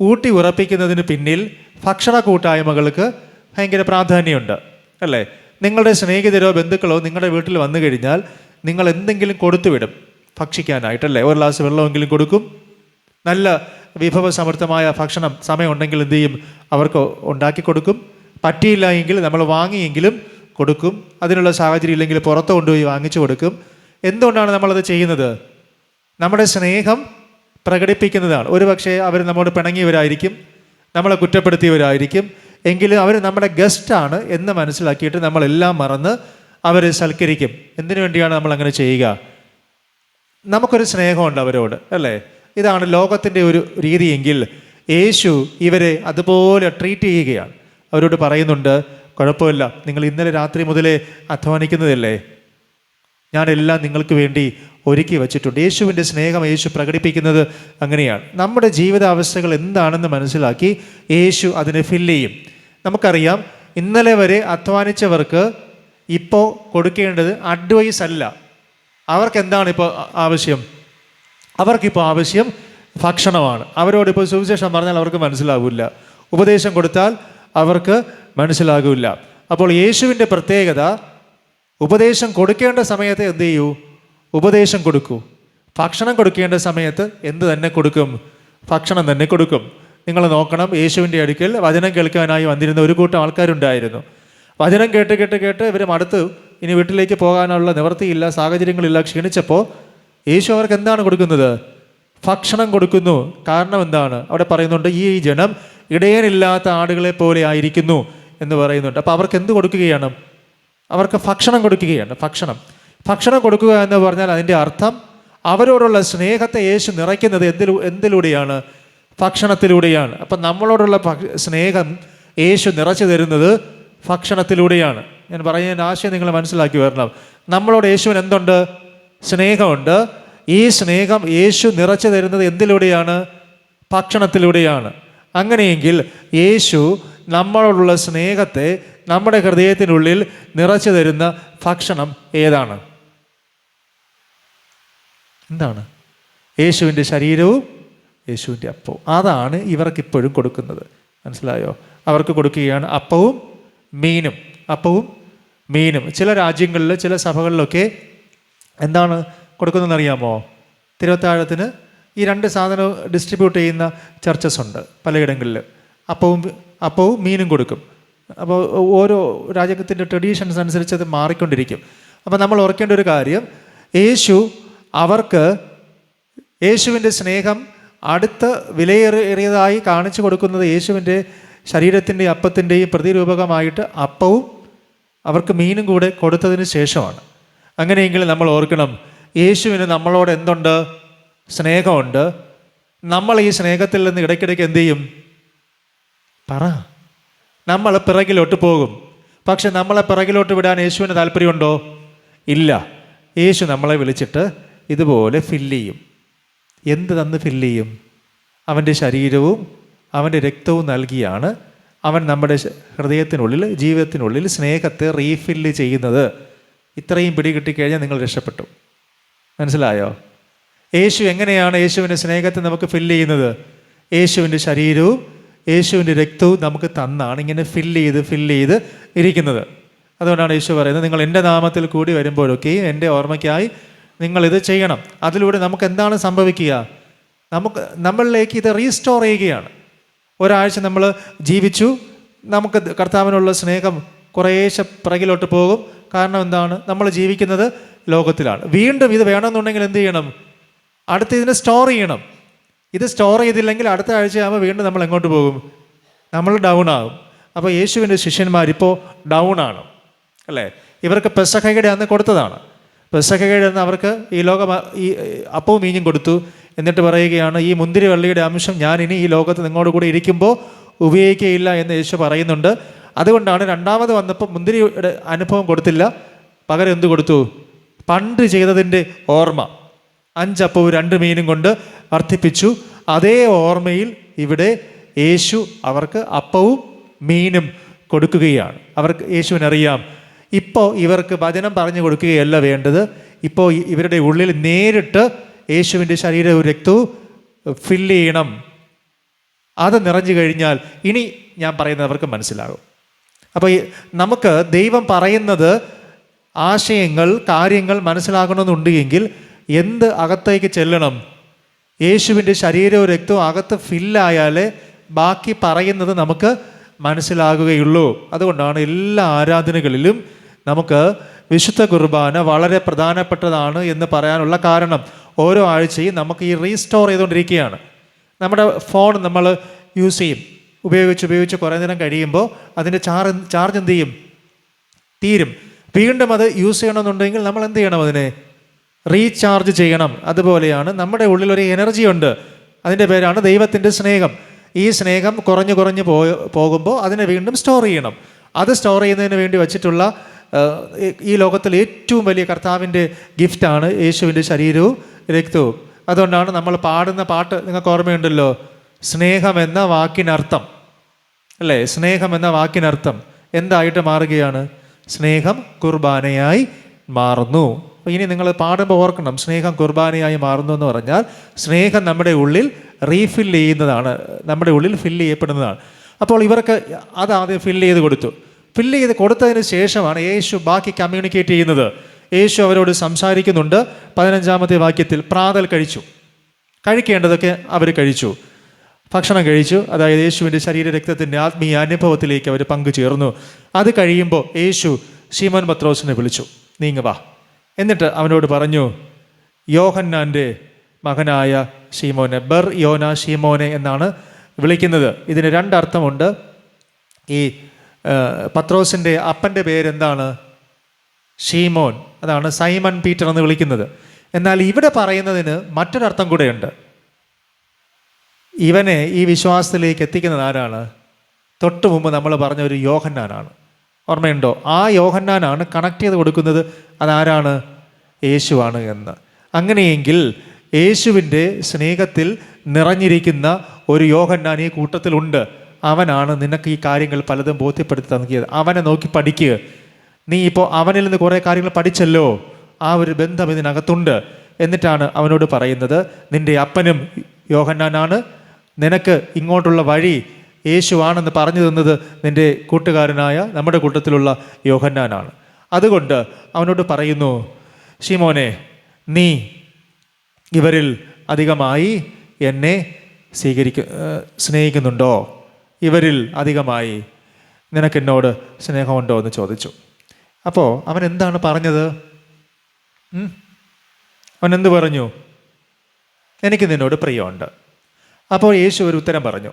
ഊട്ടി ഉറപ്പിക്കുന്നതിന് പിന്നിൽ ഭക്ഷണ കൂട്ടായ്മകൾക്ക് ഭയങ്കര പ്രാധാന്യമുണ്ട്, അല്ലേ? നിങ്ങളുടെ സ്നേഹിതരോ ബന്ധുക്കളോ നിങ്ങളുടെ വീട്ടിൽ വന്നു കഴിഞ്ഞാൽ നിങ്ങൾ എന്തെങ്കിലും കൊടുത്തുവിടും ഭക്ഷിക്കാനായിട്ടല്ലേ? ഒരു ഗ്ലാസ് വെള്ളമെങ്കിലും കൊടുക്കും. നല്ല വിഭവസമൃദ്ധമായ ഭക്ഷണം സമയമുണ്ടെങ്കിൽ എന്തു ചെയ്യും? അവർക്ക് ഉണ്ടാക്കി കൊടുക്കും. പറ്റിയില്ല എങ്കിൽ നമ്മൾ വാങ്ങിയെങ്കിലും കൊടുക്കും. അതിനുള്ള സാഹചര്യം ഇല്ലെങ്കിൽ പുറത്ത് കൊണ്ടുപോയി വാങ്ങിച്ചു കൊടുക്കും. എന്തുകൊണ്ടാണ് നമ്മളത് ചെയ്യുന്നത്? നമ്മുടെ സ്നേഹം പ്രകടിപ്പിക്കുന്നതാണ്. ഒരുപക്ഷെ അവർ നമ്മോട് പിണങ്ങിയവരായിരിക്കും, നമ്മളെ കുറ്റപ്പെടുത്തിയവരായിരിക്കും. എങ്കിലും അവർ നമ്മുടെ ഗസ്റ്റാണ് എന്ന് മനസ്സിലാക്കിയിട്ട് നമ്മളെല്ലാം മറന്ന് അവരെ സൽക്കരിക്കും. എന്തിനു വേണ്ടിയാണ് നമ്മൾ അങ്ങനെ ചെയ്യുക? നമുക്കൊരു സ്നേഹമുണ്ട് അവരോട്, അല്ലേ? ഇതാണ് ലോകത്തിൻ്റെ ഒരു രീതിയെങ്കിൽ യേശു ഇവരെ അതുപോലെ ട്രീറ്റ് ചെയ്യുകയാണ്. അവരോട് പറയുന്നുണ്ട്, കുഴപ്പമില്ല, നിങ്ങൾ ഇന്നലെ രാത്രി മുതലേ അധ്വാനിക്കുന്നതല്ലേ, ഞാനെല്ലാം നിങ്ങൾക്ക് വേണ്ടി ഒരുക്കി വച്ചിട്ടുണ്ട്. യേശുവിൻ്റെ സ്നേഹം യേശു പ്രകടിപ്പിക്കുന്നത് അങ്ങനെയാണ്. നമ്മുടെ ജീവിതാവസ്ഥകൾ എന്താണെന്ന് മനസ്സിലാക്കി യേശു അതിനെ ഫില്ല് ചെയ്യും. നമുക്കറിയാം, ഇന്നലെ വരെ അധ്വാനിച്ചവർക്ക് ഇപ്പോൾ കൊടുക്കേണ്ടത് അഡ്വൈസ് അല്ല. അവർക്കെന്താണ് ഇപ്പോൾ ആവശ്യം? അവർക്കിപ്പോൾ ആവശ്യം ഭക്ഷണമാണ്. അവരോടിപ്പോൾ സുവിശേഷം പറഞ്ഞാൽ അവർക്ക് മനസ്സിലാകില്ല, ഉപദേശം കൊടുത്താൽ അവർക്ക് മനസ്സിലാകില്ല. അപ്പോൾ യേശുവിൻ്റെ പ്രത്യേകത, ഉപദേശം കൊടുക്കേണ്ട സമയത്ത് എന്ത് ചെയ്യൂ? ഉപദേശം കൊടുക്കൂ. ഭക്ഷണം കൊടുക്കേണ്ട സമയത്ത് എന്ത് തന്നെ കൊടുക്കും? ഭക്ഷണം തന്നെ കൊടുക്കും. നിങ്ങൾ നോക്കണം, യേശുവിൻ്റെ അടുക്കൽ വചനം കേൾക്കാനായി വന്നിരുന്ന ഒരു കൂട്ടം ആൾക്കാരുണ്ടായിരുന്നു. വചനം കേട്ട് കേട്ട് കേട്ട് ഇവർ മടുത്ത് ഇനി വീട്ടിലേക്ക് പോകാനുള്ള നിവൃത്തിയില്ല, സാഹചര്യങ്ങളില്ല, ക്ഷീണിച്ചപ്പോൾ യേശു അവർക്ക് എന്താണ് കൊടുക്കുന്നത്? ഭക്ഷണം കൊടുക്കുന്നു. കാരണം എന്താണ്? അവിടെ പറയുന്നുണ്ട്, ഈ ജനം ഇടയനില്ലാത്ത ആടുകളെ പോലെ ആയിരിക്കുന്നു എന്ന് പറയുന്നുണ്ട്. അപ്പോൾ അവർക്ക് എന്ത് കൊടുക്കുകയാണ്? അവർക്ക് ഭക്ഷണം കൊടുക്കുകയാണ്. ഭക്ഷണം കൊടുക്കുക എന്ന് പറഞ്ഞാൽ അതിൻ്റെ അർത്ഥം അവരോടുള്ള സ്നേഹത്തെ യേശു നിറയ്ക്കുന്നത് എന്തിലൂടെയാണ്? ഭക്ഷണത്തിലൂടെയാണ്. അപ്പം നമ്മളോടുള്ള സ്നേഹം യേശു നിറച്ചു തരുന്നത് ഭക്ഷണത്തിലൂടെയാണ്. ഞാൻ പറയുന്ന ആശയം നിങ്ങൾ മനസ്സിലാക്കി വരണം. നമ്മളോട് യേശുവിന് എന്തുണ്ട്? സ്നേഹമുണ്ട്. ഈ സ്നേഹം യേശു നിറച്ചു തരുന്നത് എന്തിലൂടെയാണ്? ഭക്ഷണത്തിലൂടെയാണ്. അങ്ങനെയെങ്കിൽ യേശു നമ്മളോടുള്ള സ്നേഹത്തെ നമ്മുടെ ഹൃദയത്തിനുള്ളിൽ നിറച്ചു തരുന്ന ഭക്ഷണം ഏതാണ്? എന്താണ്? യേശുവിൻ്റെ ശരീരവും യേശുവിൻ്റെ അപ്പവും. അതാണ് ഇവർക്കിപ്പോഴും കൊടുക്കുന്നത്. മനസ്സിലായോ? അവർക്ക് കൊടുക്കുകയാണ് അപ്പവും മീനും. ചില രാജ്യങ്ങളിൽ, ചില സഭകളിലൊക്കെ എന്താണ് കൊടുക്കുന്നതെന്ന് അറിയാമോ? തിരുവത്താഴത്തിന് ഈ 2 സാധനം ഡിസ്ട്രിബ്യൂട്ട് ചെയ്യുന്ന ചർച്ചസ് ഉണ്ട് പലയിടങ്ങളിൽ. അപ്പവും മീനും കൊടുക്കും. അപ്പോൾ ഓരോ രാജ്യത്തിൻ്റെ ട്രഡീഷൻസ് അനുസരിച്ച് അത് മാറിക്കൊണ്ടിരിക്കും. അപ്പോൾ നമ്മൾ ഓർക്കേണ്ട ഒരു കാര്യം, യേശുവിൻ്റെ സ്നേഹം അടുത്ത വിലയേറിയതായി കാണിച്ചു കൊടുക്കുന്നത് യേശുവിൻ്റെ ശരീരത്തിൻ്റെയും അപ്പത്തിൻ്റെയും പ്രതിരൂപകമായിട്ട് അപ്പവും അവർക്ക് മീനും കൂടെ കൊടുത്തതിന് ശേഷമാണ്. അങ്ങനെയെങ്കിൽ നമ്മൾ ഓർക്കണം, യേശുവിന് നമ്മളോട് എന്തുണ്ട്? സ്നേഹമുണ്ട്. നമ്മൾ ഈ സ്നേഹത്തിൽ നിന്ന് ഇടയ്ക്കിടയ്ക്ക് എന്തു ചെയ്യും? നമ്മൾ പിറകിലോട്ട് പോകും. പക്ഷെ നമ്മളെ പിറകിലോട്ട് വിടാൻ യേശുവിന് താല്പര്യമുണ്ടോ? ഇല്ല. യേശു നമ്മളെ വിളിച്ചിട്ട് ഇതുപോലെ ഫില്ല് ചെയ്യും. എന്ത് തന്ന് ഫില്ല് ചെയ്യും? അവൻ്റെ ശരീരവും അവൻ്റെ രക്തവും നൽകിയാണ് അവൻ നമ്മുടെ ഹൃദയത്തിനുള്ളിൽ, ജീവിതത്തിനുള്ളിൽ സ്നേഹത്തെ റീഫില്ല് ചെയ്യുന്നത്. ഇത്രയും പിടികിട്ടിക്കഴിഞ്ഞാൽ നിങ്ങൾ രക്ഷപ്പെട്ടു. മനസ്സിലായോ? യേശു എങ്ങനെയാണ് യേശുവിൻ്റെ സ്നേഹത്തെ നമുക്ക് ഫില്ല് ചെയ്യുന്നത്? യേശുവിൻ്റെ ശരീരവും യേശുവിൻ്റെ രക്തവും നമുക്ക് തന്നാണ് ഇങ്ങനെ ഫില്ല് ചെയ്ത് ഇരിക്കുന്നത്. അതുകൊണ്ടാണ് യേശു പറയുന്നത്, നിങ്ങൾ എൻ്റെ നാമത്തിൽ കൂടി വരുമ്പോഴൊക്കെയും എൻ്റെ ഓർമ്മയ്ക്കായി നിങ്ങളിത് ചെയ്യണം. അതിലൂടെ നമുക്ക് എന്താണ് സംഭവിക്കുക? നമ്മളിലേക്ക് ഇത് റീസ്റ്റോർ ചെയ്യുകയാണ്. ഒരാഴ്ച നമ്മൾ ജീവിച്ചു, നമുക്ക് കർത്താവിനുള്ള സ്നേഹം കുറേശ്ശെ പിറകിലോട്ട് പോകും. കാരണം എന്താണ്? നമ്മൾ ജീവിക്കുന്നത് ലോകത്തിലാണ്. വീണ്ടും ഇത് വേണമെന്നുണ്ടെങ്കിൽ എന്ത് ചെയ്യണം? അടുത്ത ഇതിനെ സ്റ്റോർ ചെയ്യണം. ഇത് സ്റ്റോർ ചെയ്തില്ലെങ്കിൽ അടുത്ത ആഴ്ചയാകുമ്പോൾ വീണ്ടും നമ്മൾ എങ്ങോട്ട് പോകും? നമ്മൾ ഡൗൺ ആകും. അപ്പോൾ യേശുവിൻ്റെ ശിഷ്യന്മാരിപ്പോൾ ഡൗൺ ആണ്, അല്ലേ? ഇവർക്ക് പെസഹയുടെ അന്ന് കൊടുത്തതാണ്. പെസഹയുടെ അന്ന് അവർക്ക് ഈ അപ്പവും മീഞ്ഞും കൊടുത്തു. എന്നിട്ട് പറയുകയാണ്, ഈ മുന്തിരി വള്ളിയുടെ അംശം ഞാൻ ഇനി ഈ ലോകത്ത് നിങ്ങളോട് കൂടി ഇരിക്കുമ്പോൾ ഉപയോഗിക്കുകയില്ല എന്ന് യേശു പറയുന്നുണ്ട്. അതുകൊണ്ടാണ് രണ്ടാമത് വന്നപ്പോൾ മുന്തിരിയുടെ അനുഭവം കൊടുത്തില്ല, പകരം എന്ത് കൊടുത്തു? പണ്ട് ചെയ്തതിൻ്റെ ഓർമ്മ. 5 അപ്പവും 2 മീനും കൊണ്ട് വർദ്ധിപ്പിച്ചു. അതേ ഓർമ്മയിൽ ഇവിടെ യേശു അവർക്ക് അപ്പവും മീനും കൊടുക്കുകയാണ്. യേശുവിനറിയാം, ഇപ്പോൾ ഇവർക്ക് വചനം പറഞ്ഞു കൊടുക്കുകയല്ല വേണ്ടത്. ഇപ്പോൾ ഇവരുടെ ഉള്ളിൽ നേരിട്ട് യേശുവിൻ്റെ ശരീരവും രക്തവും ഫില്ല് ചെയ്യണം. അത് നിറഞ്ഞു കഴിഞ്ഞാൽ ഇനി ഞാൻ പറയുന്നത് അവർക്ക് മനസ്സിലാകും. അപ്പോൾ നമുക്ക് ദൈവം പറയുന്നത് ആശയങ്ങൾ, കാര്യങ്ങൾ മനസ്സിലാകണമെന്നുണ്ട് എങ്കിൽ എന്ത് അകത്തേക്ക് ചെല്ലണം? യേശുവിൻ്റെ ശരീരവും രക്തവും അകത്ത് ഫില്ലായാലേ ബാക്കി പറയുന്നത് നമുക്ക് മനസ്സിലാകുകയുള്ളൂ. അതുകൊണ്ടാണ് എല്ലാ ആരാധനകളിലും നമുക്ക് വിശുദ്ധ കുർബാന വളരെ പ്രധാനപ്പെട്ടതാണ് എന്ന് പറയാനുള്ള കാരണം. ഓരോ ആഴ്ചയും നമുക്ക് ഈ റീസ്റ്റോർ ചെയ്തുകൊണ്ടിരിക്കുകയാണ്. നമ്മുടെ ഫോൺ നമ്മൾ യൂസ് ചെയ്യും, ഉപയോഗിച്ച് കുറേ നേരം കഴിയുമ്പോൾ അതിൻ്റെ ചാർജ് എന്ത് ചെയ്യും? തീരും. വീണ്ടും അത് യൂസ് ചെയ്യണമെന്നുണ്ടെങ്കിൽ നമ്മൾ എന്ത് ചെയ്യണം? അതിനെ റീചാർജ് ചെയ്യണം. അതുപോലെയാണ് നമ്മുടെ ഉള്ളിലൊരു എനർജി ഉണ്ട്, അതിൻ്റെ പേരാണ് ദൈവത്തിൻ്റെ സ്നേഹം. ഈ സ്നേഹം കുറഞ്ഞു പോകുമ്പോൾ അതിനെ വീണ്ടും സ്റ്റോർ ചെയ്യണം. അത് സ്റ്റോർ ചെയ്യുന്നതിന് വേണ്ടി വച്ചിട്ടുള്ള ഈ ലോകത്തിൽ ഏറ്റവും വലിയ കർത്താവിൻ്റെ ഗിഫ്റ്റാണ് യേശുവിൻ്റെ ശരീരവും രക്തവും. അതുകൊണ്ടാണ് നമ്മൾ പാടുന്ന പാട്ട് നിങ്ങൾക്ക് ഓർമ്മയുണ്ടല്ലോ, സ്നേഹം എന്ന വാക്കിനർത്ഥം, അല്ലേ? സ്നേഹം എന്ന വാക്കിനർത്ഥം എന്തായിട്ട് മാറുകയാണ്? സ്നേഹം കുർബാനയായി മാറുന്നു. അപ്പോൾ ഇനി നിങ്ങൾ പാടുമ്പോൾ ഓർക്കണം, സ്നേഹം കുർബാനയായി മാറുന്നു എന്ന് പറഞ്ഞാൽ സ്നേഹം നമ്മുടെ ഉള്ളിൽ റീഫില്ല് ചെയ്യുന്നതാണ്, നമ്മുടെ ഉള്ളിൽ ഫില്ല് ചെയ്യപ്പെടുന്നതാണ്. അപ്പോൾ ഇവർക്ക് അതാദ്യം ഫില്ല് ചെയ്ത് കൊടുത്തു. ഫില്ല് ചെയ്ത് കൊടുത്തതിന് ശേഷമാണ് യേശു ബാക്കി കമ്മ്യൂണിക്കേറ്റ് ചെയ്യുന്നത്. യേശു അവരോട് സംസാരിക്കുന്നുണ്ട്. 15-ാമത്തെ വാക്യത്തിൽ പ്രാതൽ കഴിച്ചു. കഴിക്കേണ്ടതൊക്കെ അവർ കഴിച്ചു, ഭക്ഷണം കഴിച്ചു. അതായത് യേശുവിൻ്റെ ശരീരരക്തത്തിൻ്റെ ആത്മീയ അനുഭവത്തിലേക്ക് അവർ പങ്കുചേർന്നു. അത് കഴിയുമ്പോൾ യേശു ശീമോൻ പത്രോസിനെ വിളിച്ചു, നീങ്ങ് വാ. എന്നിട്ട് അവനോട് പറഞ്ഞു, യോഹന്നാൻ്റെ മകനായ ശീമോനെ, ബർ യോന ശീമോനെ എന്നാണ് വിളിക്കുന്നത്. ഇതിന് 2 അർത്ഥമുണ്ട്. ഈ പത്രോസിൻ്റെ അപ്പൻ്റെ പേരെന്താണ്? ശീമോൻ. അതാണ് സൈമൺ പീറ്റർ എന്ന് വിളിക്കുന്നത്. എന്നാൽ ഇവിടെ പറയുന്നതിന് മറ്റൊരർത്ഥം കൂടെയുണ്ട്. ഇവനെ ഈ വിശ്വാസത്തിലേക്ക് എത്തിക്കുന്നത് ആരാണ്? തൊട്ട് മുമ്പ് നമ്മൾ പറഞ്ഞ ഒരു യോഹന്നാനാണ്. ഓർമ്മയുണ്ടോ? ആ യോഹന്നാനാണ് കണക്ട് ചെയ്ത് കൊടുക്കുന്നത്. അതാരാണ്? യേശുവാണ് എന്ന്. അങ്ങനെയെങ്കിൽ യേശുവിൻ്റെ സ്നേഹത്തിൽ നിറഞ്ഞിരിക്കുന്ന ഒരു യോഹന്നാൻ ഈ കൂട്ടത്തിലുണ്ട്. അവനാണ് നിനക്ക് ഈ കാര്യങ്ങൾ പലതും ബോധ്യപ്പെടുത്തി നൽകിയത്. അവനെ നോക്കി പഠിക്കുക. നീ ഇപ്പോൾ അവനിൽ നിന്ന് കുറേ കാര്യങ്ങൾ പഠിച്ചല്ലോ, ആ ഒരു ബന്ധം ഇതിനകത്തുണ്ട്. എന്നിട്ടാണ് അവനോട് പറയുന്നത്, നിൻ്റെ അപ്പനും യോഹന്നാനാണ്, നിനക്ക് ഇങ്ങോട്ടുള്ള വഴി യേശുവാണെന്ന് പറഞ്ഞു തന്നത് നിൻ്റെ കൂട്ടുകാരനായ നമ്മുടെ കൂട്ടത്തിലുള്ള യോഹന്നാനാണ്. അതുകൊണ്ട് അവനോട് പറയുന്നു, ശീമോനെ, നീ ഇവരിൽ അധികമായി എന്നെ സ്നേഹിക്കുന്നുണ്ടോ? ഇവരിൽ അധികമായി നിനക്കെന്നോട് സ്നേഹമുണ്ടോ എന്ന് ചോദിച്ചു. അപ്പോൾ അവൻ എന്താണ് പറഞ്ഞത്? അവൻ എന്ത് പറഞ്ഞു? എനിക്ക് നിന്നോട് പ്രിയമുണ്ട്. അപ്പോൾ യേശു ഒരു ഉത്തരം പറഞ്ഞു.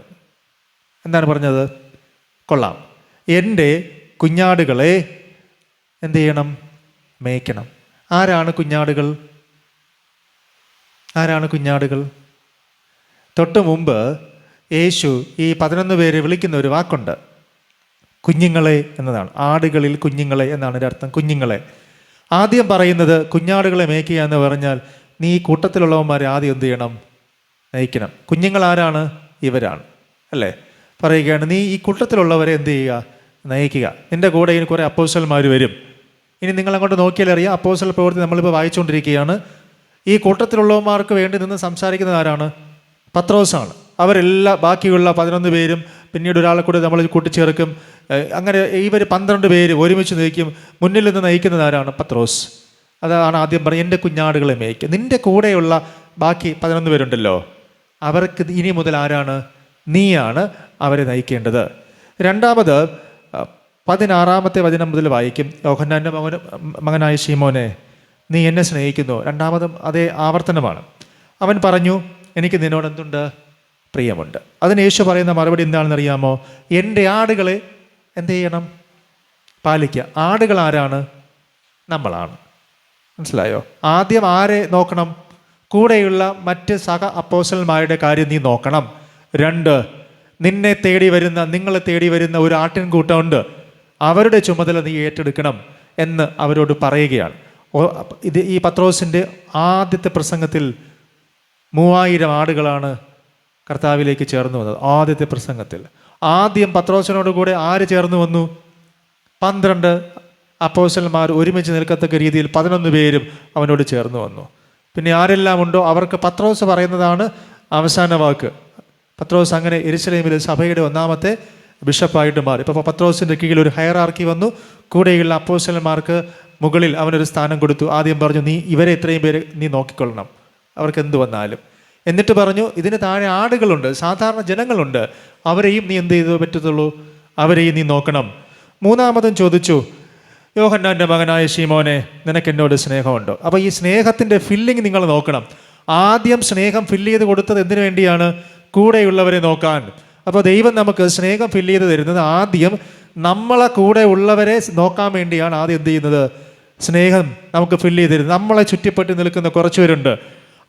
എന്താണ് പറഞ്ഞത്? കൊള്ളാം, എൻ്റെ കുഞ്ഞാടുകളെ എന്ത് ചെയ്യണം? മേയ്ക്കണം. ആരാണ് കുഞ്ഞാടുകൾ? ആരാണ് കുഞ്ഞാടുകൾ? തൊട്ട് മുമ്പ് യേശു ഈ 11 പേരെ വിളിക്കുന്ന ഒരു വാക്കുണ്ട്, കുഞ്ഞുങ്ങളെ എന്നതാണ്. ആടുകളിൽ കുഞ്ഞുങ്ങളെ എന്നാണ് ഒരു അർത്ഥം, കുഞ്ഞുങ്ങളെ. ആദ്യം പറയുന്നത് കുഞ്ഞാടുകളെ മേയ്ക്കുക എന്ന് പറഞ്ഞാൽ നീ ഈ കൂട്ടത്തിലുള്ളവന്മാരെ ആദ്യം എന്ത് ചെയ്യണം? നയിക്കണം. കുഞ്ഞുങ്ങൾ ആരാണ്? ഇവരാണ്, അല്ലേ? പറയുകയാണ്, നീ ഈ കൂട്ടത്തിലുള്ളവരെ എന്ത് ചെയ്യുക? നയിക്കുക. നിൻ്റെ കൂടെ ഇനി കുറേ അപ്പോസ്തലന്മാർ വരും. ഇനി നിങ്ങളങ്ങോട്ട് നോക്കിയാൽ അറിയാം, അപ്പോസ്തല പ്രവൃത്തി നമ്മളിപ്പോൾ വായിച്ചുകൊണ്ടിരിക്കുകയാണ്. ഈ കൂട്ടത്തിലുള്ളവന്മാർക്ക് വേണ്ടി നിന്ന് സംസാരിക്കുന്നത് ആരാണ്? പത്രോസാണ്. അവരെല്ലാം ബാക്കിയുള്ള 11 പേരും പിന്നീട് ഒരാളെ കൂടെ നമ്മൾ കൂട്ടിച്ചേർക്കും. അങ്ങനെ ഇവർ 12 പേര് ഒരുമിച്ച് നയിക്കും. മുന്നിൽ നിന്ന് നയിക്കുന്നത് ആരാണ്? പത്രോസ്. അതാണ് ആദ്യം പറഞ്ഞത്, എൻ്റെ കുഞ്ഞാടുകളെ മേയ്ക്കുക. നിൻ്റെ കൂടെയുള്ള ബാക്കി 11 പേരുണ്ടല്ലോ, അവർക്ക് ഇനി മുതൽ ആരാണ്? നീയാണ് അവരെ നയിക്കേണ്ടത്. രണ്ടാമത് 16-ാമത്തെ വചനം മുതൽ വായിക്കും. യോഹന്നാൻ്റെ മകനായ ശീമോനെ, നീ എന്നെ സ്നേഹിക്കുന്നു. രണ്ടാമതും അതേ ആവർത്തനമാണ്. അവൻ പറഞ്ഞു, എനിക്ക് നിന്നോട് എന്തുണ്ട്? പ്രിയമുണ്ട്. അതിന് യേശു പറയുന്ന മറുപടി എന്താണെന്ന് അറിയാമോ? എൻ്റെ ആടുകളെ എന്ത് ചെയ്യണം? പാലിക്കുക. ആടുകൾ ആരാണ്? നമ്മളാണ്. മനസ്സിലായോ? ആദ്യം ആരെ നോക്കണം? കൂടെയുള്ള മറ്റ് സഹ അപ്പോസ്തലന്മാരുടെ കാര്യം നീ നോക്കണം. 2, നിന്നെ തേടി വരുന്ന, നിങ്ങളെ തേടി വരുന്ന ഒരു ആട്ടിൻകൂട്ടമുണ്ട്, അവരുടെ ചുമതല നീ ഏറ്റെടുക്കണം എന്ന് അവരോട് പറയുകയാണ്. ഇത് ഈ പത്രോസിൻ്റെ ആദ്യത്തെ പ്രസംഗത്തിൽ 3000 ആടുകളാണ് കർത്താവിലേക്ക് ചേർന്ന് വന്നത്. ആദ്യത്തെ പ്രസംഗത്തിൽ ആദ്യം പത്രോസിനോട് കൂടെ ആര് ചേർന്ന് വന്നു? 12 അപ്പോസ്തലന്മാർ ഒരുമിച്ച് നിൽക്കത്തക്ക രീതിയിൽ 11 പേരും അവനോട് ചേർന്ന് വന്നു. പിന്നെ ആരെല്ലാം ഉണ്ടോ അവർക്ക് പത്രോസ് പറയുന്നതാണ് അവസാന വാക്ക്. പത്രോസ് അങ്ങനെ യെരുശലേമിൽ സഭയുടെ 1-ാമത്തെ ബിഷപ്പായിട്ട് മാറി. ഇപ്പോൾ പത്രോസിൻ്റെ കീഴിൽ ഒരു ഹയറാർക്കി വന്നു. കൂടെയുള്ള അപ്പോസ്തലന്മാർക്ക് മുകളിൽ അവനൊരു സ്ഥാനം കൊടുത്തു. ആദ്യം പറഞ്ഞു, നീ ഇവരെ ഇത്രയും പേര് നീ നോക്കിക്കൊള്ളണം, അവർക്ക് എന്ത് വന്നാലും. എന്നിട്ട് പറഞ്ഞു, ഇതിന് താഴെ ആടുകളുണ്ട്, സാധാരണ ജനങ്ങളുണ്ട്, അവരെയും നീ എന്ത് ചെയ്തേ പറ്റത്തുള്ളൂ? അവരെയും നീ നോക്കണം. 3-ാമതും ചോദിച്ചു, യോഹന്നാൻ്റെ മകനായ ശീമോനെ, നിനക്ക് എന്നോട് സ്നേഹമുണ്ടോ? അപ്പോൾ ഈ സ്നേഹത്തിൻ്റെ ഫില്ലിങ് നിങ്ങൾ നോക്കണം. ആദ്യം സ്നേഹം ഫില്ല് ചെയ്ത് കൊടുത്തത് എന്തിനു വേണ്ടിയാണ്? കൂടെയുള്ളവരെ നോക്കാൻ. അപ്പോൾ ദൈവം നമുക്ക് സ്നേഹം ഫില്ല് ചെയ്ത് തരുന്നത് ആദ്യം നമ്മളെ കൂടെ ഉള്ളവരെ നോക്കാൻ വേണ്ടിയാണ്. ആദ്യം എന്ത് ചെയ്യുന്നത്? സ്നേഹം നമുക്ക് ഫില്ല് ചെയ്ത് തരുന്നത്. നമ്മളെ ചുറ്റിപ്പറ്റി നിൽക്കുന്ന കുറച്ച് പേരുണ്ട്,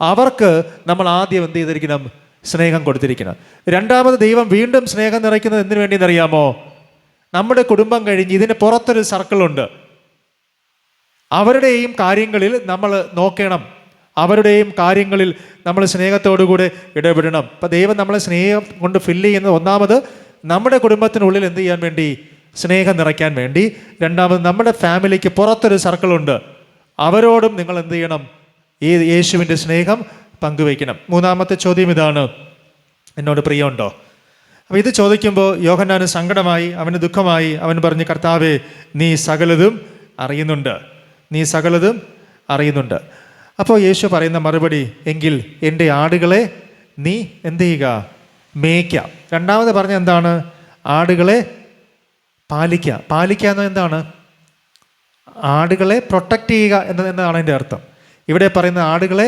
അവർക്ക് നമ്മൾ ആദ്യം എന്ത് ചെയ്തിരിക്കണം? സ്നേഹം കൊടുത്തിരിക്കണം. രണ്ടാമത് ദൈവം വീണ്ടും സ്നേഹം നിറയ്ക്കുന്നത് എന്തിനു വേണ്ടിയെന്നറിയാമോ? നമ്മുടെ കുടുംബം കഴിഞ്ഞ് ഇതിന് പുറത്തൊരു സർക്കിളുണ്ട്, അവരുടെയും കാര്യങ്ങളിൽ നമ്മൾ നോക്കണം, അവരുടെയും കാര്യങ്ങളിൽ നമ്മൾ സ്നേഹത്തോടുകൂടെ ഇടപെടണം. അപ്പം ദൈവം നമ്മളെ സ്നേഹം കൊണ്ട് ഫില്ല് ചെയ്യുന്നത് ഒന്നാമത് നമ്മുടെ കുടുംബത്തിനുള്ളിൽ എന്ത് ചെയ്യാൻ വേണ്ടി? സ്നേഹം നിറയ്ക്കാൻ വേണ്ടി. രണ്ടാമത് നമ്മുടെ ഫാമിലിക്ക് പുറത്തൊരു സർക്കിളുണ്ട്, അവരോടും നിങ്ങൾ എന്ത് ചെയ്യണം? ഈ യേശുവിൻ്റെ സ്നേഹം പങ്കുവയ്ക്കണം. 3-ാമത്തെ ചോദ്യം ഇതാണ്, എന്നോട് പ്രിയമുണ്ടോ? അപ്പോൾ ഇത് ചോദിക്കുമ്പോൾ യോഹന്നാന് സങ്കടമായി, അവന് ദുഃഖമായി. അവൻ പറഞ്ഞു, കർത്താവേ, നീ സകലതും അറിയുന്നുണ്ട്, നീ സകലതും അറിയുന്നുണ്ട്. അപ്പോൾ യേശു പറയുന്ന മറുപടി, എങ്കിൽ എൻ്റെ ആടുകളെ നീ എന്ത് ചെയ്യുക? മേയ്ക്കുക. രണ്ടാമത് പറഞ്ഞ എന്താണ്? ആടുകളെ പാലിക്കുക. പാലിക്കുക എന്നത് എന്താണ്? ആടുകളെ പ്രൊട്ടക്റ്റ് ചെയ്യുക എന്നതാണ് അതിൻ്റെ അർത്ഥം. ഇവിടെ പറയുന്ന ആടുകളെ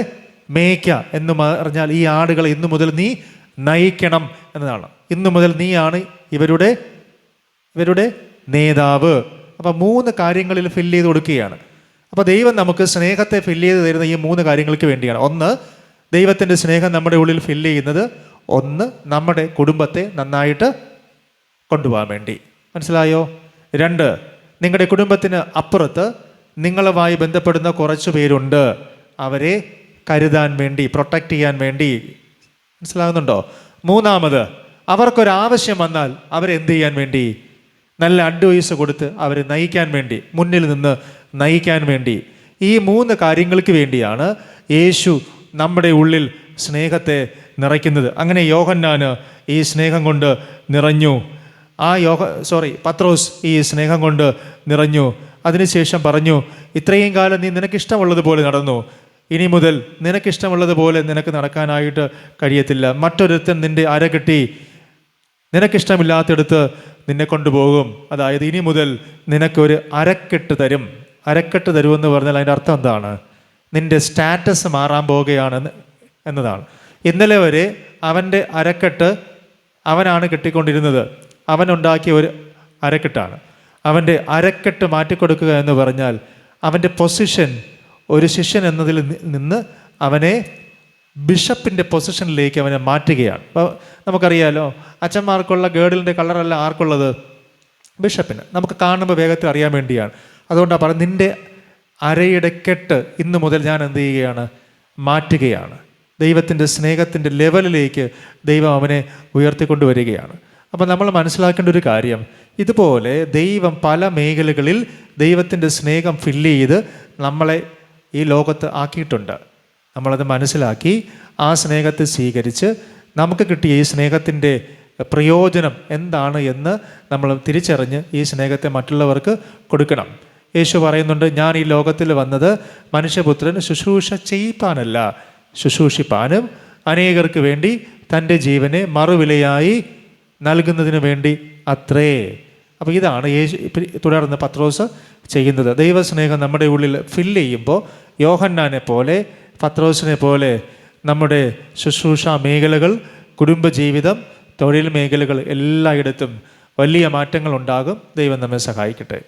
മേയ്ക്കുക എന്ന് പറഞ്ഞാൽ ഈ ആടുകളെ ഇന്നു മുതൽ നീ നയിക്കണം എന്നതാണ്. ഇന്നു മുതൽ നീയാണ് ഇവരുടെ നേതാവ്. അപ്പം 3 കാര്യങ്ങളിൽ ഫില്ല് ചെയ്ത് കൊടുക്കുകയാണ്. അപ്പോൾ ദൈവം നമുക്ക് സ്നേഹത്തെ ഫില്ല് ചെയ്ത് തരുന്ന ഈ 3 കാര്യങ്ങൾക്ക് വേണ്ടിയാണ്. ഒന്ന്, ദൈവത്തിൻ്റെ സ്നേഹം നമ്മുടെ ഉള്ളിൽ ഫില്ല് ചെയ്യുന്നത്. ഒന്ന്, നമ്മുടെ കുടുംബത്തെ നന്നായിട്ട് കൊണ്ടുപോകാൻ വേണ്ടി. മനസ്സിലായോ? 2, നിങ്ങളുടെ കുടുംബത്തിന് അപ്പുറത്ത് നിങ്ങളുമായി ബന്ധപ്പെടുന്ന കുറച്ച് പേരുണ്ട്, അവരെ കരുതാൻ വേണ്ടി, പ്രൊട്ടക്റ്റ് ചെയ്യാൻ വേണ്ടി. മനസ്സിലാകുന്നുണ്ടോ? 3-ാമത്, അവർക്കൊരാവശ്യം വന്നാൽ അവരെന്ത് ചെയ്യാൻ വേണ്ടി? നല്ല അഡ്വൈസ് കൊടുത്ത് അവരെ നയിക്കാൻ വേണ്ടി, മുന്നിൽ നിന്ന് നയിക്കാൻ വേണ്ടി. ഈ 3 കാര്യങ്ങൾക്ക് വേണ്ടിയാണ് യേശു നമ്മുടെ ഉള്ളിൽ സ്നേഹത്തെ നിറയ്ക്കുന്നത്. അങ്ങനെ യോഹന്നാന് ഈ സ്നേഹം കൊണ്ട് നിറഞ്ഞു. പത്രോസ് ഈ സ്നേഹം കൊണ്ട് നിറഞ്ഞു. അതിനുശേഷം പറഞ്ഞു, ഇത്രയും കാലം നീ നിനക്കിഷ്ടമുള്ളതുപോലെ നടന്നു, ഇനി മുതൽ നിനക്കിഷ്ടമുള്ളതുപോലെ നിനക്ക് നടക്കാനായിട്ട് കഴിയത്തില്ല. മറ്റൊരുത്തൻ നിൻ്റെ അരകെട്ടി നിനക്കിഷ്ടമില്ലാത്തടുത്ത് നിന്നെ കൊണ്ടുപോകും. അതായത് ഇനി മുതൽ നിനക്കൊരു അരക്കെട്ട് തരും. അരക്കെട്ട് തരുമെന്ന് പറഞ്ഞാൽ അതിൻ്റെ അർത്ഥം എന്താണ്? നിൻ്റെ സ്റ്റാറ്റസ് മാറാൻ പോവുകയാണ് എന്നതാണ്. ഇന്നലെ വരെ അവൻ്റെ അരക്കെട്ട് അവനാണ് കെട്ടിക്കൊണ്ടിരുന്നത്. അവനുണ്ടാക്കിയ ഒരു അരക്കെട്ടാണ്. അവൻ്റെ അരക്കെട്ട് മാറ്റിക്കൊടുക്കുക എന്ന് പറഞ്ഞാൽ അവൻ്റെ പൊസിഷൻ ഒരു ശിഷ്യൻ എന്നതിൽ നിന്ന് അവനെ ബിഷപ്പിൻ്റെ പൊസിഷനിലേക്ക് അവനെ മാറ്റുകയാണ്. അപ്പോൾ നമുക്കറിയാലോ, അച്ഛന്മാർക്കുള്ള ഗേഡിലിൻ്റെ കളറല്ല ആർക്കുള്ളത്? ബിഷപ്പിന്. നമുക്ക് കാണുമ്പോൾ വേഗത്തിൽ അറിയാൻ വേണ്ടിയാണ്. അതുകൊണ്ടാണ് പറയുന്നത്, നിൻ്റെ അരയുടെ കെട്ട് ഇന്നു മുതൽ ഞാൻ എന്ത് ചെയ്യുകയാണ്? മാറ്റുകയാണ്. ദൈവത്തിൻ്റെ സ്നേഹത്തിൻ്റെ ലെവലിലേക്ക് ദൈവം അവനെ ഉയർത്തിക്കൊണ്ടുവരികയാണ്. അപ്പോൾ നമ്മൾ മനസ്സിലാക്കേണ്ട ഒരു കാര്യം, ഇതുപോലെ ദൈവം പല മേഖലകളിൽ ദൈവത്തിൻ്റെ സ്നേഹം ഫില്ല് ചെയ്ത് നമ്മളെ ഈ ലോകത്ത് ആക്കിയിട്ടുണ്ട്. നമ്മളത് മനസ്സിലാക്കി ആ സ്നേഹത്തെ സ്വീകരിച്ച് നമുക്ക് കിട്ടിയ ഈ സ്നേഹത്തിൻ്റെ പ്രയോജനം എന്താണ് എന്ന് നമ്മൾ തിരിച്ചറിഞ്ഞ് ഈ സ്നേഹത്തെ മറ്റുള്ളവർക്ക് കൊടുക്കണം. യേശു പറയുന്നുണ്ട്, ഞാൻ ഈ ലോകത്തിൽ വന്നത് മനുഷ്യപുത്രൻ ശുശ്രൂഷ ചെയ്യിപ്പാനല്ല, ശുശ്രൂഷിപ്പാനും അനേകർക്ക് വേണ്ടി തൻ്റെ ജീവനെ മറുവിലയായി നൽകുന്നതിന് വേണ്ടി അത്രേ. അപ്പോൾ ഇതാണ് തുടർന്ന് പത്രോസ് ചെയ്യുന്നത്. ദൈവസ്നേഹം നമ്മുടെ ഉള്ളിൽ ഫില്ല് ചെയ്യുമ്പോൾ യോഹന്നാനെ പോലെ പത്രോസിനെ പോലെ നമ്മുടെ ശുശ്രൂഷ മേഖലകൾ, കുടുംബജീവിതം, തൊഴിൽ മേഖലകൾ എല്ലായിടത്തും വലിയ മാറ്റങ്ങൾ ഉണ്ടാകും. ദൈവം നമ്മെ സഹായിക്കട്ടെ.